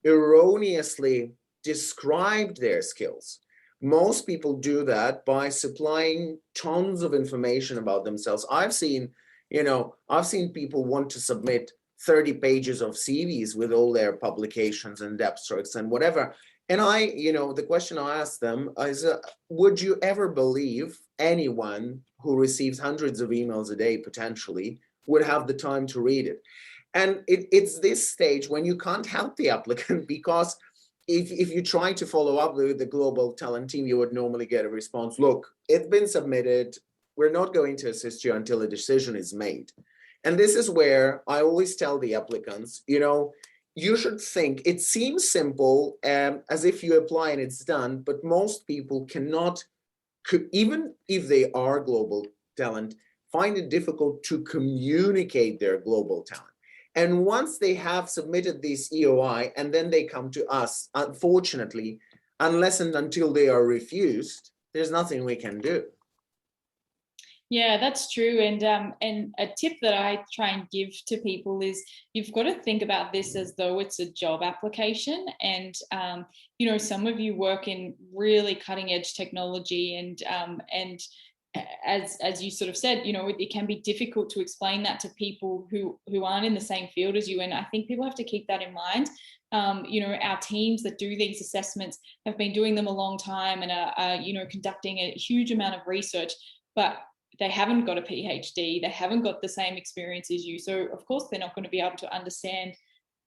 S1: erroneously described their skills. Most people do that by supplying tons of information about themselves. I've seen people want to submit 30 pages of CVs with all their publications and abstracts and whatever. And the question I ask them is, would you ever believe anyone who receives hundreds of emails a day potentially would have the time to read it? And it's this stage when you can't help the applicant, because if you try to follow up with the global talent team, you would normally get a response, look, it's been submitted, we're not going to assist you until a decision is made. And this is where I always tell the applicants, you should think, it seems simple, as if you apply and it's done, but most people even if they are global talent, find it difficult to communicate their global talent. And once they have submitted this EOI and then they come to us, unfortunately, unless and until they are refused, there's nothing we can do.
S2: Yeah, that's true. And a tip that I try and give to people is you've got to think about this as though it's a job application. And, some of you work in really cutting edge technology and as you sort of said, it can be difficult to explain that to people who aren't in the same field as you. And I think people have to keep that in mind. Our teams that do these assessments have been doing them a long time and are conducting a huge amount of research, but they haven't got a PhD, they haven't got the same experience as you. So of course, they're not going to be able to understand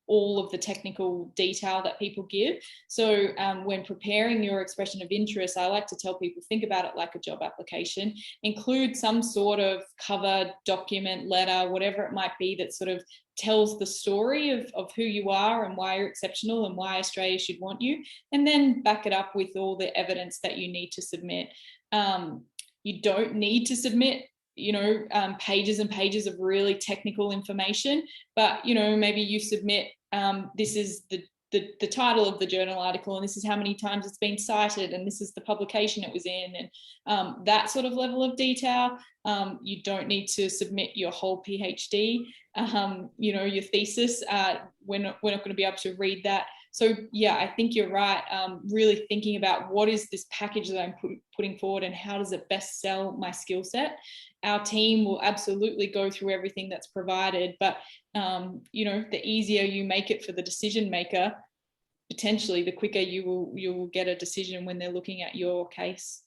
S2: all of the technical detail that people give. So when preparing your expression of interest, I like to tell people, think about it like a job application, include some sort of cover, document, letter, whatever it might be that sort of tells the story of who you are and why you're exceptional and why Australia should want you, and then back it up with all the evidence that you need to submit. You don't need to submit pages and pages of really technical information, but maybe you submit this is the title of the journal article, and this is how many times it's been cited, and this is the publication it was in, and that sort of level of detail. You don't need to submit your whole PhD, your thesis. We're not going to be able to read that. So yeah, I think you're right. Really thinking about what is this package that I'm putting forward and how does it best sell my skill set. Our team will absolutely go through everything that's provided, but the easier you make it for the decision maker, potentially the quicker you will get a decision when they're looking at your case.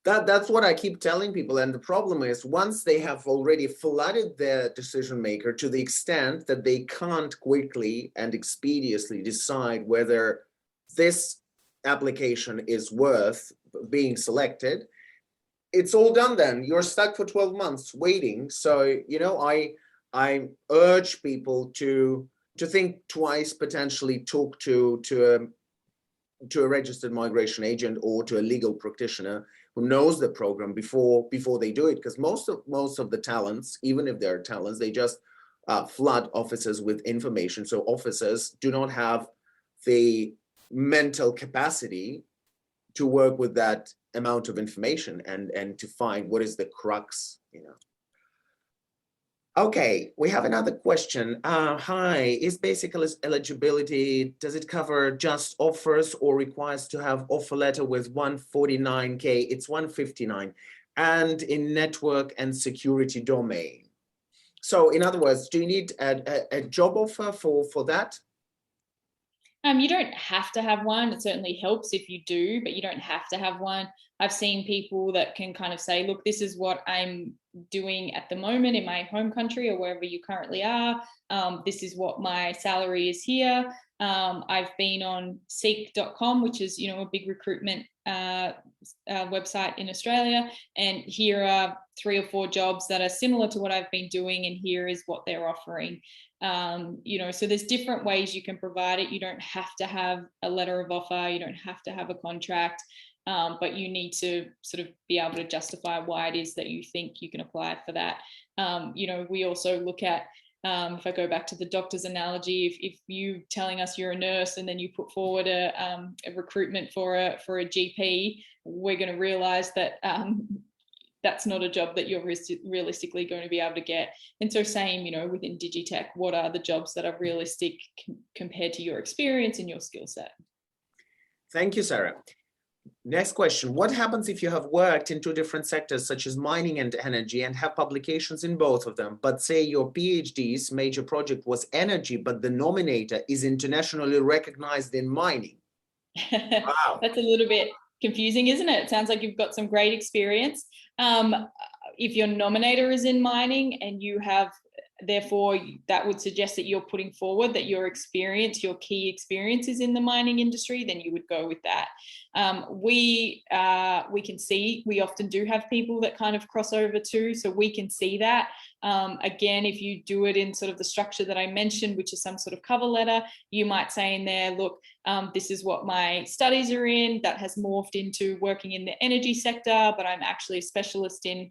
S1: That's what I keep telling people. And the problem is, once they have already flooded the decision maker to the extent that they can't quickly and expeditiously decide whether this application is worth being selected, it's all done then. You're stuck for 12 months waiting. So, I urge people to think twice, potentially talk to a registered migration agent or to a legal practitioner who knows the program before they do it, because most of the talents, even if they're talents, they just flood officers with information. So officers do not have the mental capacity to work with that amount of information and to find what is the crux. Okay, we have another question. Hi, is basic eligibility, does it cover just offers or requires to have offer letter with 149K? It's 159, and in network and security domain. So in other words, do you need a job offer for that?
S2: You don't have to have one. It certainly helps if you do, but you don't have to have one. I've seen people that can kind of say, look, this is what I'm doing at the moment in my home country or wherever you currently are. This is what my salary is here. I've been on seek.com, which is, a big recruitment website in Australia. And here are 3 or 4 jobs that are similar to what I've been doing. And here is what they're offering. So there's different ways you can provide it. You don't have to have a letter of offer. You don't have to have a contract. But you need to sort of be able to justify why it is that you think you can apply for that. We also look at, if I go back to the doctor's analogy, if you telling us you're a nurse and then you put forward a recruitment for a GP, we're going to realize that that's not a job that you're realistically going to be able to get. And so same, within Digitech, what are the jobs that are realistic compared to your experience and your skill set?
S1: Thank you, Sarah. Next question. What happens if you have worked in 2 different sectors, such as mining and energy, and have publications in both of them, but say your PhD's major project was energy, but the nominator is internationally recognized in mining? Wow.
S2: That's a little bit confusing, isn't it? It sounds like you've got some great experience. If your nominator is in mining and you have, therefore, that would suggest that you're putting forward that your key experience is in the mining industry, then you would go with that. We can see, we often do have people that kind of cross over too, so we can see that. Again, if you do it in sort of the structure that I mentioned, which is some sort of cover letter, you might say in there, look, this is what my studies are in, that has morphed into working in the energy sector, but I'm actually a specialist in,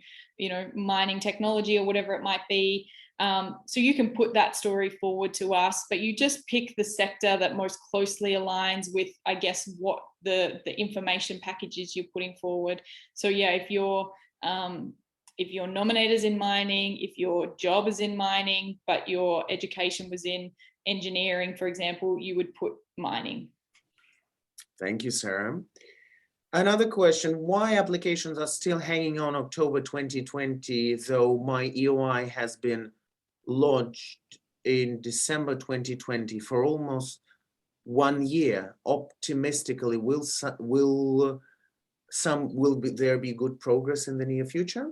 S2: mining technology or whatever it might be. So you can put that story forward to us, but you just pick the sector that most closely aligns with, I guess, what the information packages you're putting forward. So yeah, if your nominator's in mining, if your job is in mining, but your education was in engineering, for example, you would put mining.
S1: Thank you, Sarah. Another question, why applications are still hanging on October 2020, though my EOI has been launched in December 2020 for almost 1 year? Optimistically, will there be good progress in the near future?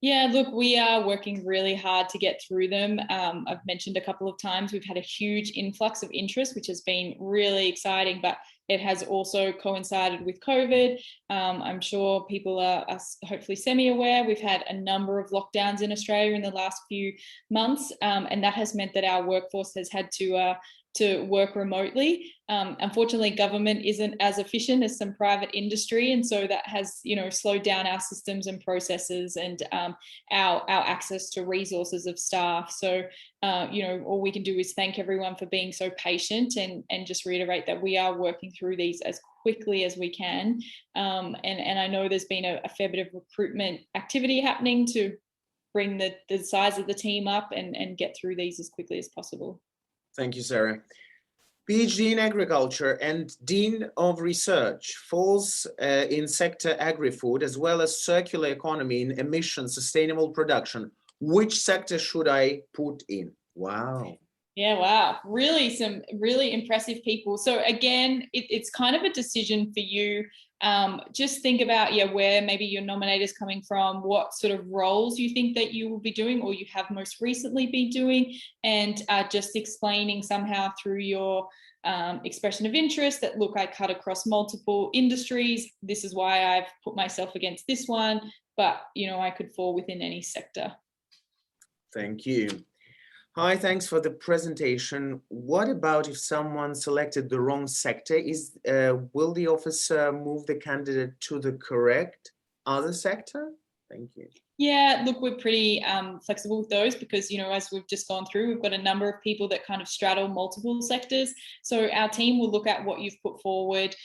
S2: Yeah, look, we are working really hard to get through them. I've mentioned a couple of times we've had a huge influx of interest, which has been really exciting, but it has also coincided with COVID. I'm sure people are hopefully semi-aware. We've had a number of lockdowns in Australia in the last few months, and that has meant that our workforce has had to work remotely. Unfortunately, government isn't as efficient as some private industry, and so that has, slowed down our systems and processes and our access to resources of staff. So, all we can do is thank everyone for being so patient and just reiterate that we are working through these as quickly as we can. And I know there's been a fair bit of recruitment activity happening to bring the size of the team up and get through these as quickly as possible.
S1: Thank you, Sarah. PhD in Agriculture and Dean of Research falls in sector agri-food as well as circular economy in emission sustainable production. Which sector should I put in? Wow.
S2: Yeah, wow. Really, some really impressive people. So again, it's kind of a decision for you. Just think about, where maybe your nominator is coming from, what sort of roles you think that you will be doing or you have most recently been doing, and just explaining somehow through your expression of interest that, look, I cut across multiple industries. This is why I've put myself against this one, but, you know, I could fall within any sector.
S1: Thank you. Hi, thanks for the presentation. What about if someone selected the wrong sector? Will the officer move the candidate to the correct other sector? Thank you.
S2: Yeah, look, we're pretty flexible with those because, you know, as we've just gone through, we've got a number of people that kind of straddle multiple sectors. So our team will look at what you've put forward.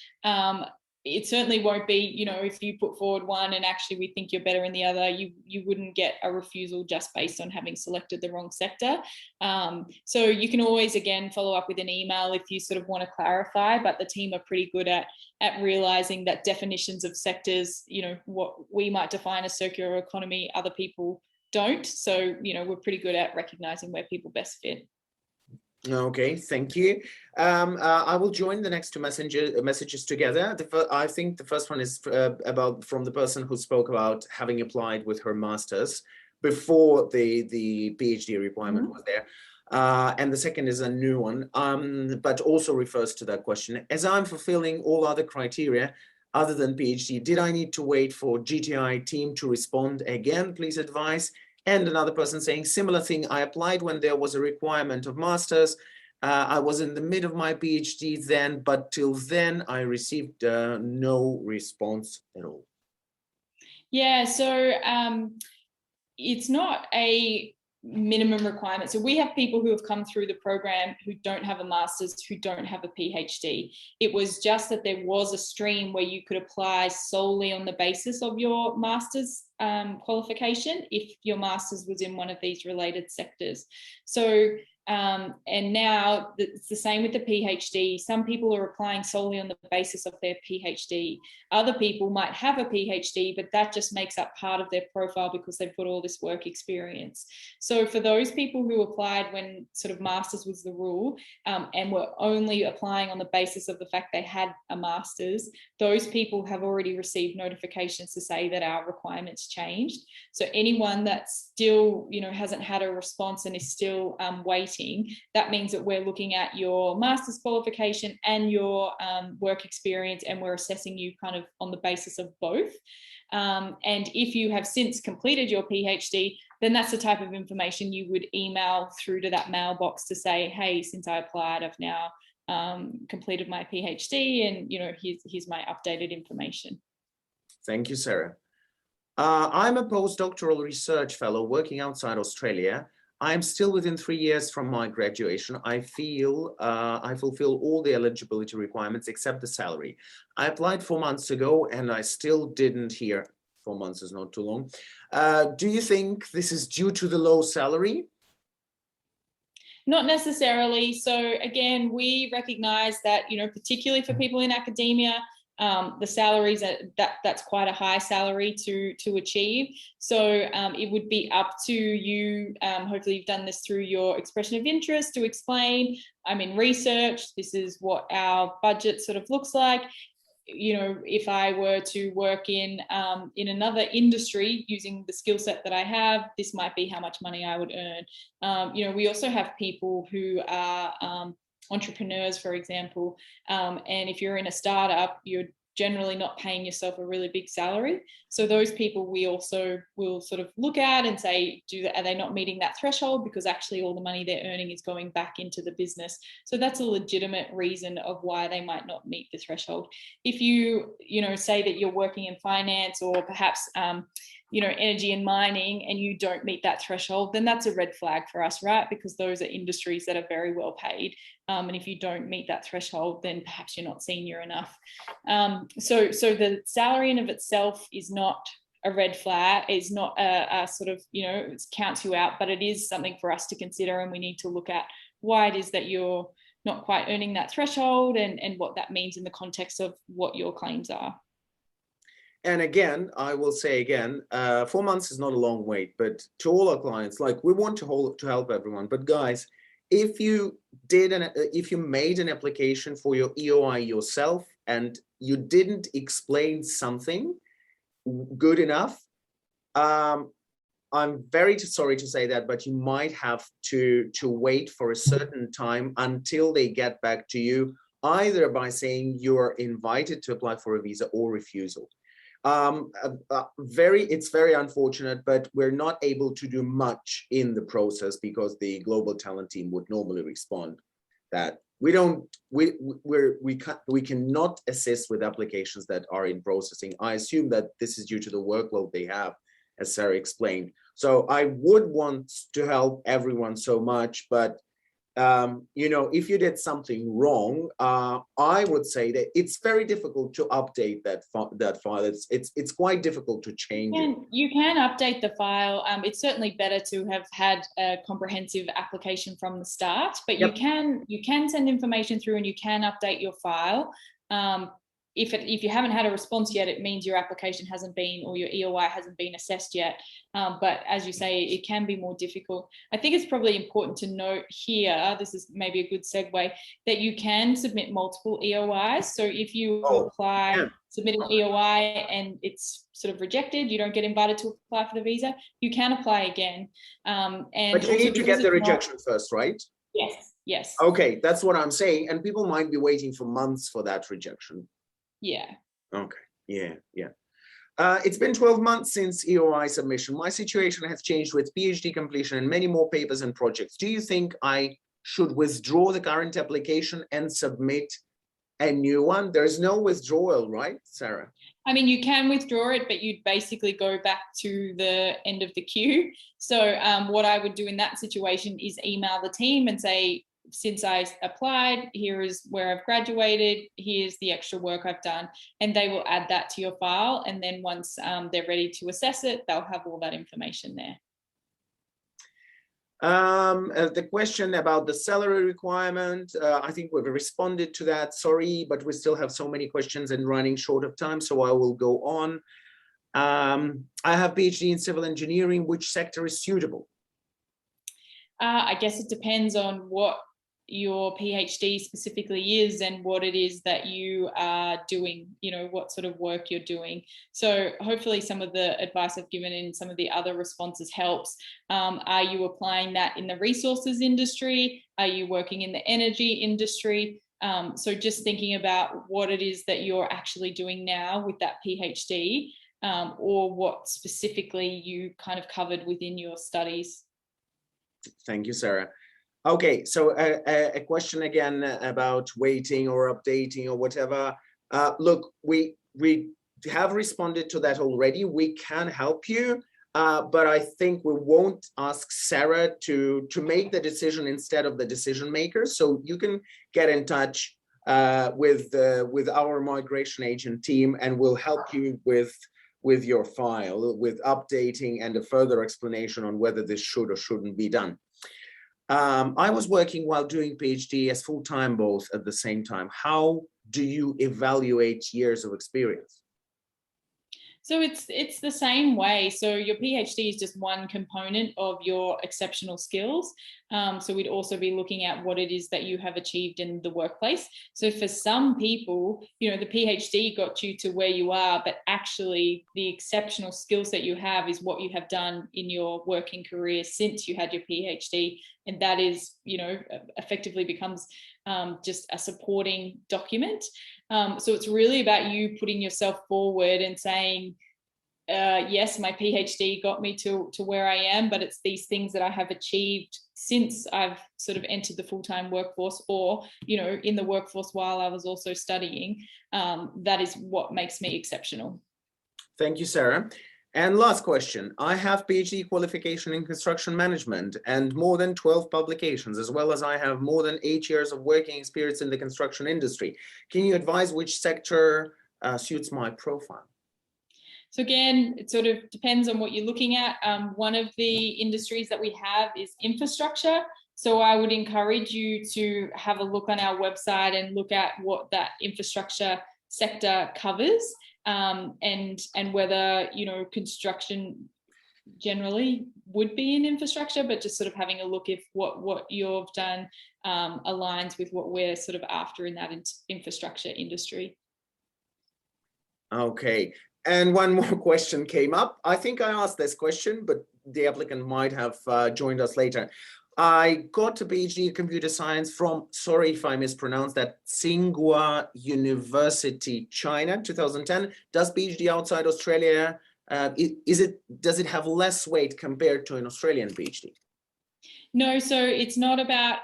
S2: It certainly won't be, you know, if you put forward one and actually we think you're better in the other, you wouldn't get a refusal just based on having selected the wrong sector. So you can always, again, follow up with an email if you sort of want to clarify, but the team are pretty good at realizing that definitions of sectors, you know, what we might define as circular economy, other people don't. So, you know, we're pretty good at recognizing where people best fit.
S1: Okay, thank you. I will join the next two messages together. I think the first one is from the person who spoke about having applied with her master's before the PhD requirement was there. And the second is a new one, but also refers to that question. As I'm fulfilling all other criteria other than PhD, did I need to wait for GTI team to respond again? Please advise. And another person saying similar thing. I applied when there was a requirement of master's. I was in the mid of my PhD then, but till then I received no response at all.
S2: Yeah, so it's not a minimum requirement. So we have people who have come through the program who don't have a master's, who don't have a PhD. It was just that there was a stream where you could apply solely on the basis of your master's qualification if your master's was in one of these related sectors. So and now it's the same with the PhD. Some people are applying solely on the basis of their PhD. Other people might have a PhD, but that just makes up part of their profile because they've got all this work experience. So for those people who applied when sort of master's was the rule and were only applying on the basis of the fact they had a master's, those people have already received notifications to say that our requirements changed. So anyone that still, you know, hasn't had a response and is still waiting, that means that we're looking at your master's qualification and your work experience, and we're assessing you kind of on the basis of both. And if you have since completed your PhD, then that's the type of information you would email through to that mailbox to say, hey, since I applied, I've now completed my PhD, and, you know, here's my updated information.
S1: Thank you, Sarah. I'm a postdoctoral research fellow working outside Australia. I'm still within 3 years from my graduation. I feel I fulfill all the eligibility requirements except the salary. I applied 4 months ago and I still didn't hear. 4 months is not too long. Do you think this is due to the low salary?
S2: Not necessarily. So again, we recognize that, you know, particularly for people in academia, the salaries that's quite a high salary to achieve. So it would be up to you. Hopefully you've done this through your expression of interest to explain, I'm in research, this is what our budget sort of looks like. You know, if I were to work in another industry using the skill set that I have, this might be how much money I would earn. You know, we also have people who are entrepreneurs, for example, and if you're in a startup, you're generally not paying yourself a really big salary. So those people we also will sort of look at and say, are they not meeting that threshold? Because actually all the money they're earning is going back into the business. So that's a legitimate reason of why they might not meet the threshold. If you know, say that you're working in finance or perhaps you know, energy and mining, and you don't meet that threshold, then that's a red flag for us, right? Because those are industries that are very well paid. And if you don't meet that threshold, then perhaps you're not senior enough. So the salary in of itself is not a red flag, is not a sort of, you know, it counts you out, but it is something for us to consider, and we need to look at why it is that you're not quite earning that threshold and what that means in the context of what your claims are.
S1: And again, I will say again, 4 months is not a long wait, but to all our clients, like, we want to help everyone. But guys, if you made an application for your EOI yourself and you didn't explain something good enough, I'm very sorry to say that, but you might have to wait for a certain time until they get back to you, either by saying you're invited to apply for a visa or refusal. It's very unfortunate, but we're not able to do much in the process because the global talent team would normally respond that we cannot assist with applications that are in processing. I assume that this is due to the workload they have, as Sarah explained. So I would want to help everyone so much, but you know, if you did something wrong, I would say that it's very difficult to update that file. It's quite difficult to change it.
S2: You can update the file. It's certainly better to have had a comprehensive application from the start, but
S1: Yep.
S2: you can send information through and you can update your file. If you haven't had a response yet, it means your application hasn't been, or your EOI hasn't been assessed yet. But as you say, it can be more difficult. I think it's probably important to note here, this is maybe a good segue, that you can submit multiple EOIs. So if you submit an EOI and it's sort of rejected, you don't get invited to apply for the visa, you can apply again.
S1: But you need to get the rejection first, right?
S2: Yes, yes.
S1: Okay, that's what I'm saying. And people might be waiting for months for that rejection.
S2: Yeah.
S1: Okay. Yeah. It's been 12 months since EOI submission. My situation has changed with PhD completion and many more papers and projects. Do you think I should withdraw the current application and submit a new one? There's no withdrawal, right, Sarah?
S2: I mean, you can withdraw it, but you'd basically go back to the end of the queue. So what I would do in that situation is email the team and say, since I applied, here is where I've graduated, here's the extra work I've done, and they will add that to your file. And then once they're ready to assess it, they'll have all that information there.
S1: The question about the salary requirement, I think we've responded to that. Sorry, but we still have so many questions and running short of time, so I will go on. I have PhD in civil engineering. Which sector is suitable?
S2: I guess it depends on what your PhD specifically is and what it is that you are doing, you know, what sort of work you're doing. So hopefully some of the advice I've given in some of the other responses helps. Are you applying that in the resources industry? Are you working in the energy industry? So just thinking about what it is that you're actually doing now with that PhD, or what specifically you kind of covered within your studies.
S1: Thank you, Sarah. Okay, so a question again about waiting or updating or whatever. Look, we have responded to that already. We can help you, but I think we won't ask Sarah to make the decision instead of the decision maker. So you can get in touch with our migration agent team, and we'll help you with your file, with updating and a further explanation on whether this should or shouldn't be done. I was working while doing PhD as full-time both at the same time. How do you evaluate years of experience?
S2: So it's the same way. So your PhD is just one component of your exceptional skills. So we'd also be looking at what it is that you have achieved in the workplace. So for some people, you know, the PhD got you to where you are, but actually the exceptional skills that you have is what you have done in your working career since you had your PhD. And that is, you know, effectively becomes just a supporting document. So it's really about you putting yourself forward and saying, yes, my PhD got me to where I am, but it's these things that I have achieved since I've sort of entered the full-time workforce, or, you know, in the workforce while I was also studying. That is what makes me exceptional.
S1: Thank you, Sarah. And last question. I have PhD qualification in construction management and more than 12 publications, as well as I have more than 8 years of working experience in the construction industry. Can you advise which sector suits my profile?
S2: So again, it sort of depends on what you're looking at. One of the industries that we have is infrastructure. So I would encourage you to have a look on our website and look at what that infrastructure sector covers, and whether, you know, construction generally would be in infrastructure, but just sort of having a look if what you've done aligns with what we're sort of after in that infrastructure industry.
S1: Okay, And one more question came up. I think I asked this question, but the applicant might have joined us later. I got a PhD in computer science from, sorry if I mispronounced that, Tsinghua University, China, 2010. Does PhD outside Australia, does it have less weight compared to an Australian PhD?
S2: No, so it's not about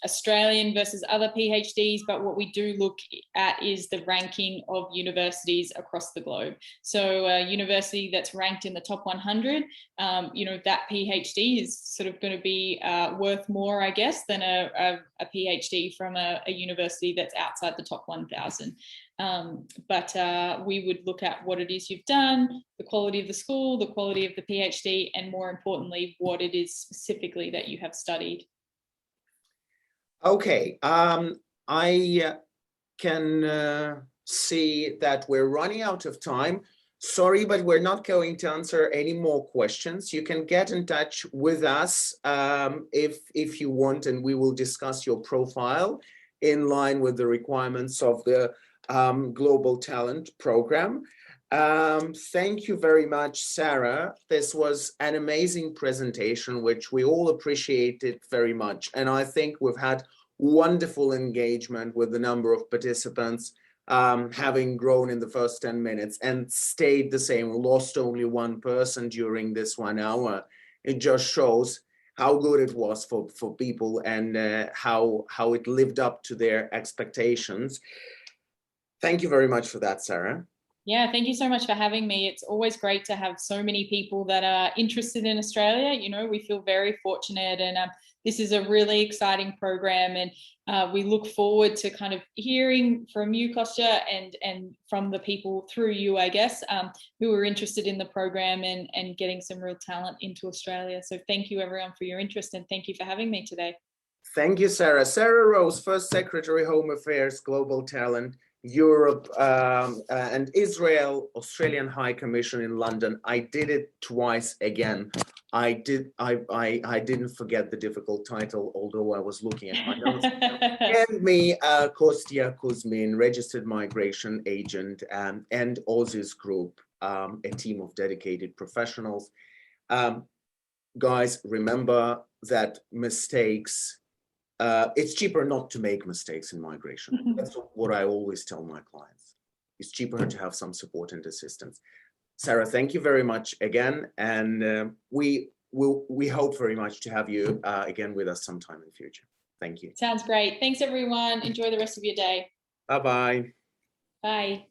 S2: Australian versus other PhDs, but what we do look at is the ranking of universities across the globe. So a university that's ranked in the top 100, that PhD is sort of going to be worth more, I guess, than a PhD from a university that's outside the top 1,000. But we would look at what it is you've done, the quality of the school, the quality of the PhD, and more importantly, what it is specifically that you have studied.
S1: Okay, I can see that we're running out of time. Sorry, but we're not going to answer any more questions. You can get in touch with us if you want, and we will discuss your profile in line with the requirements of the Global Talent Program. Thank you very much, Sarah. This was an amazing presentation, which we all appreciated very much. And I think we've had wonderful engagement with the number of participants, having grown in the first 10 minutes and stayed the same, lost only one person during this 1 hour. It just shows how good it was for people and how it lived up to their expectations. Thank you very much for that, Sarah.
S2: Yeah, thank you so much for having me. It's always great to have so many people that are interested in Australia. You know, we feel very fortunate, and this is a really exciting program, and we look forward to kind of hearing from you, Kostya, and from the people through you, I guess, who are interested in the program and getting some real talent into Australia. So thank you, everyone, for your interest, and thank you for having me today.
S1: Thank you, Sarah. Sarah Rose, First Secretary, Home Affairs, Global Talent, Europe and Israel, Australian High Commission in London. I did it twice again. I didn't forget the difficult title, although I was looking at my notes. And me, Kostya Kuzmin, Registered Migration Agent, and Aussies Group, a team of dedicated professionals. Guys, remember that mistakes, it's cheaper not to make mistakes in migration. That's what I always tell my clients. It's cheaper to have some support and assistance. Sarah, thank you very much again. And we hope very much to have you again with us sometime in the future. Thank you.
S2: Sounds great. Thanks, everyone. Enjoy the rest of your day.
S1: Bye-bye.
S2: Bye.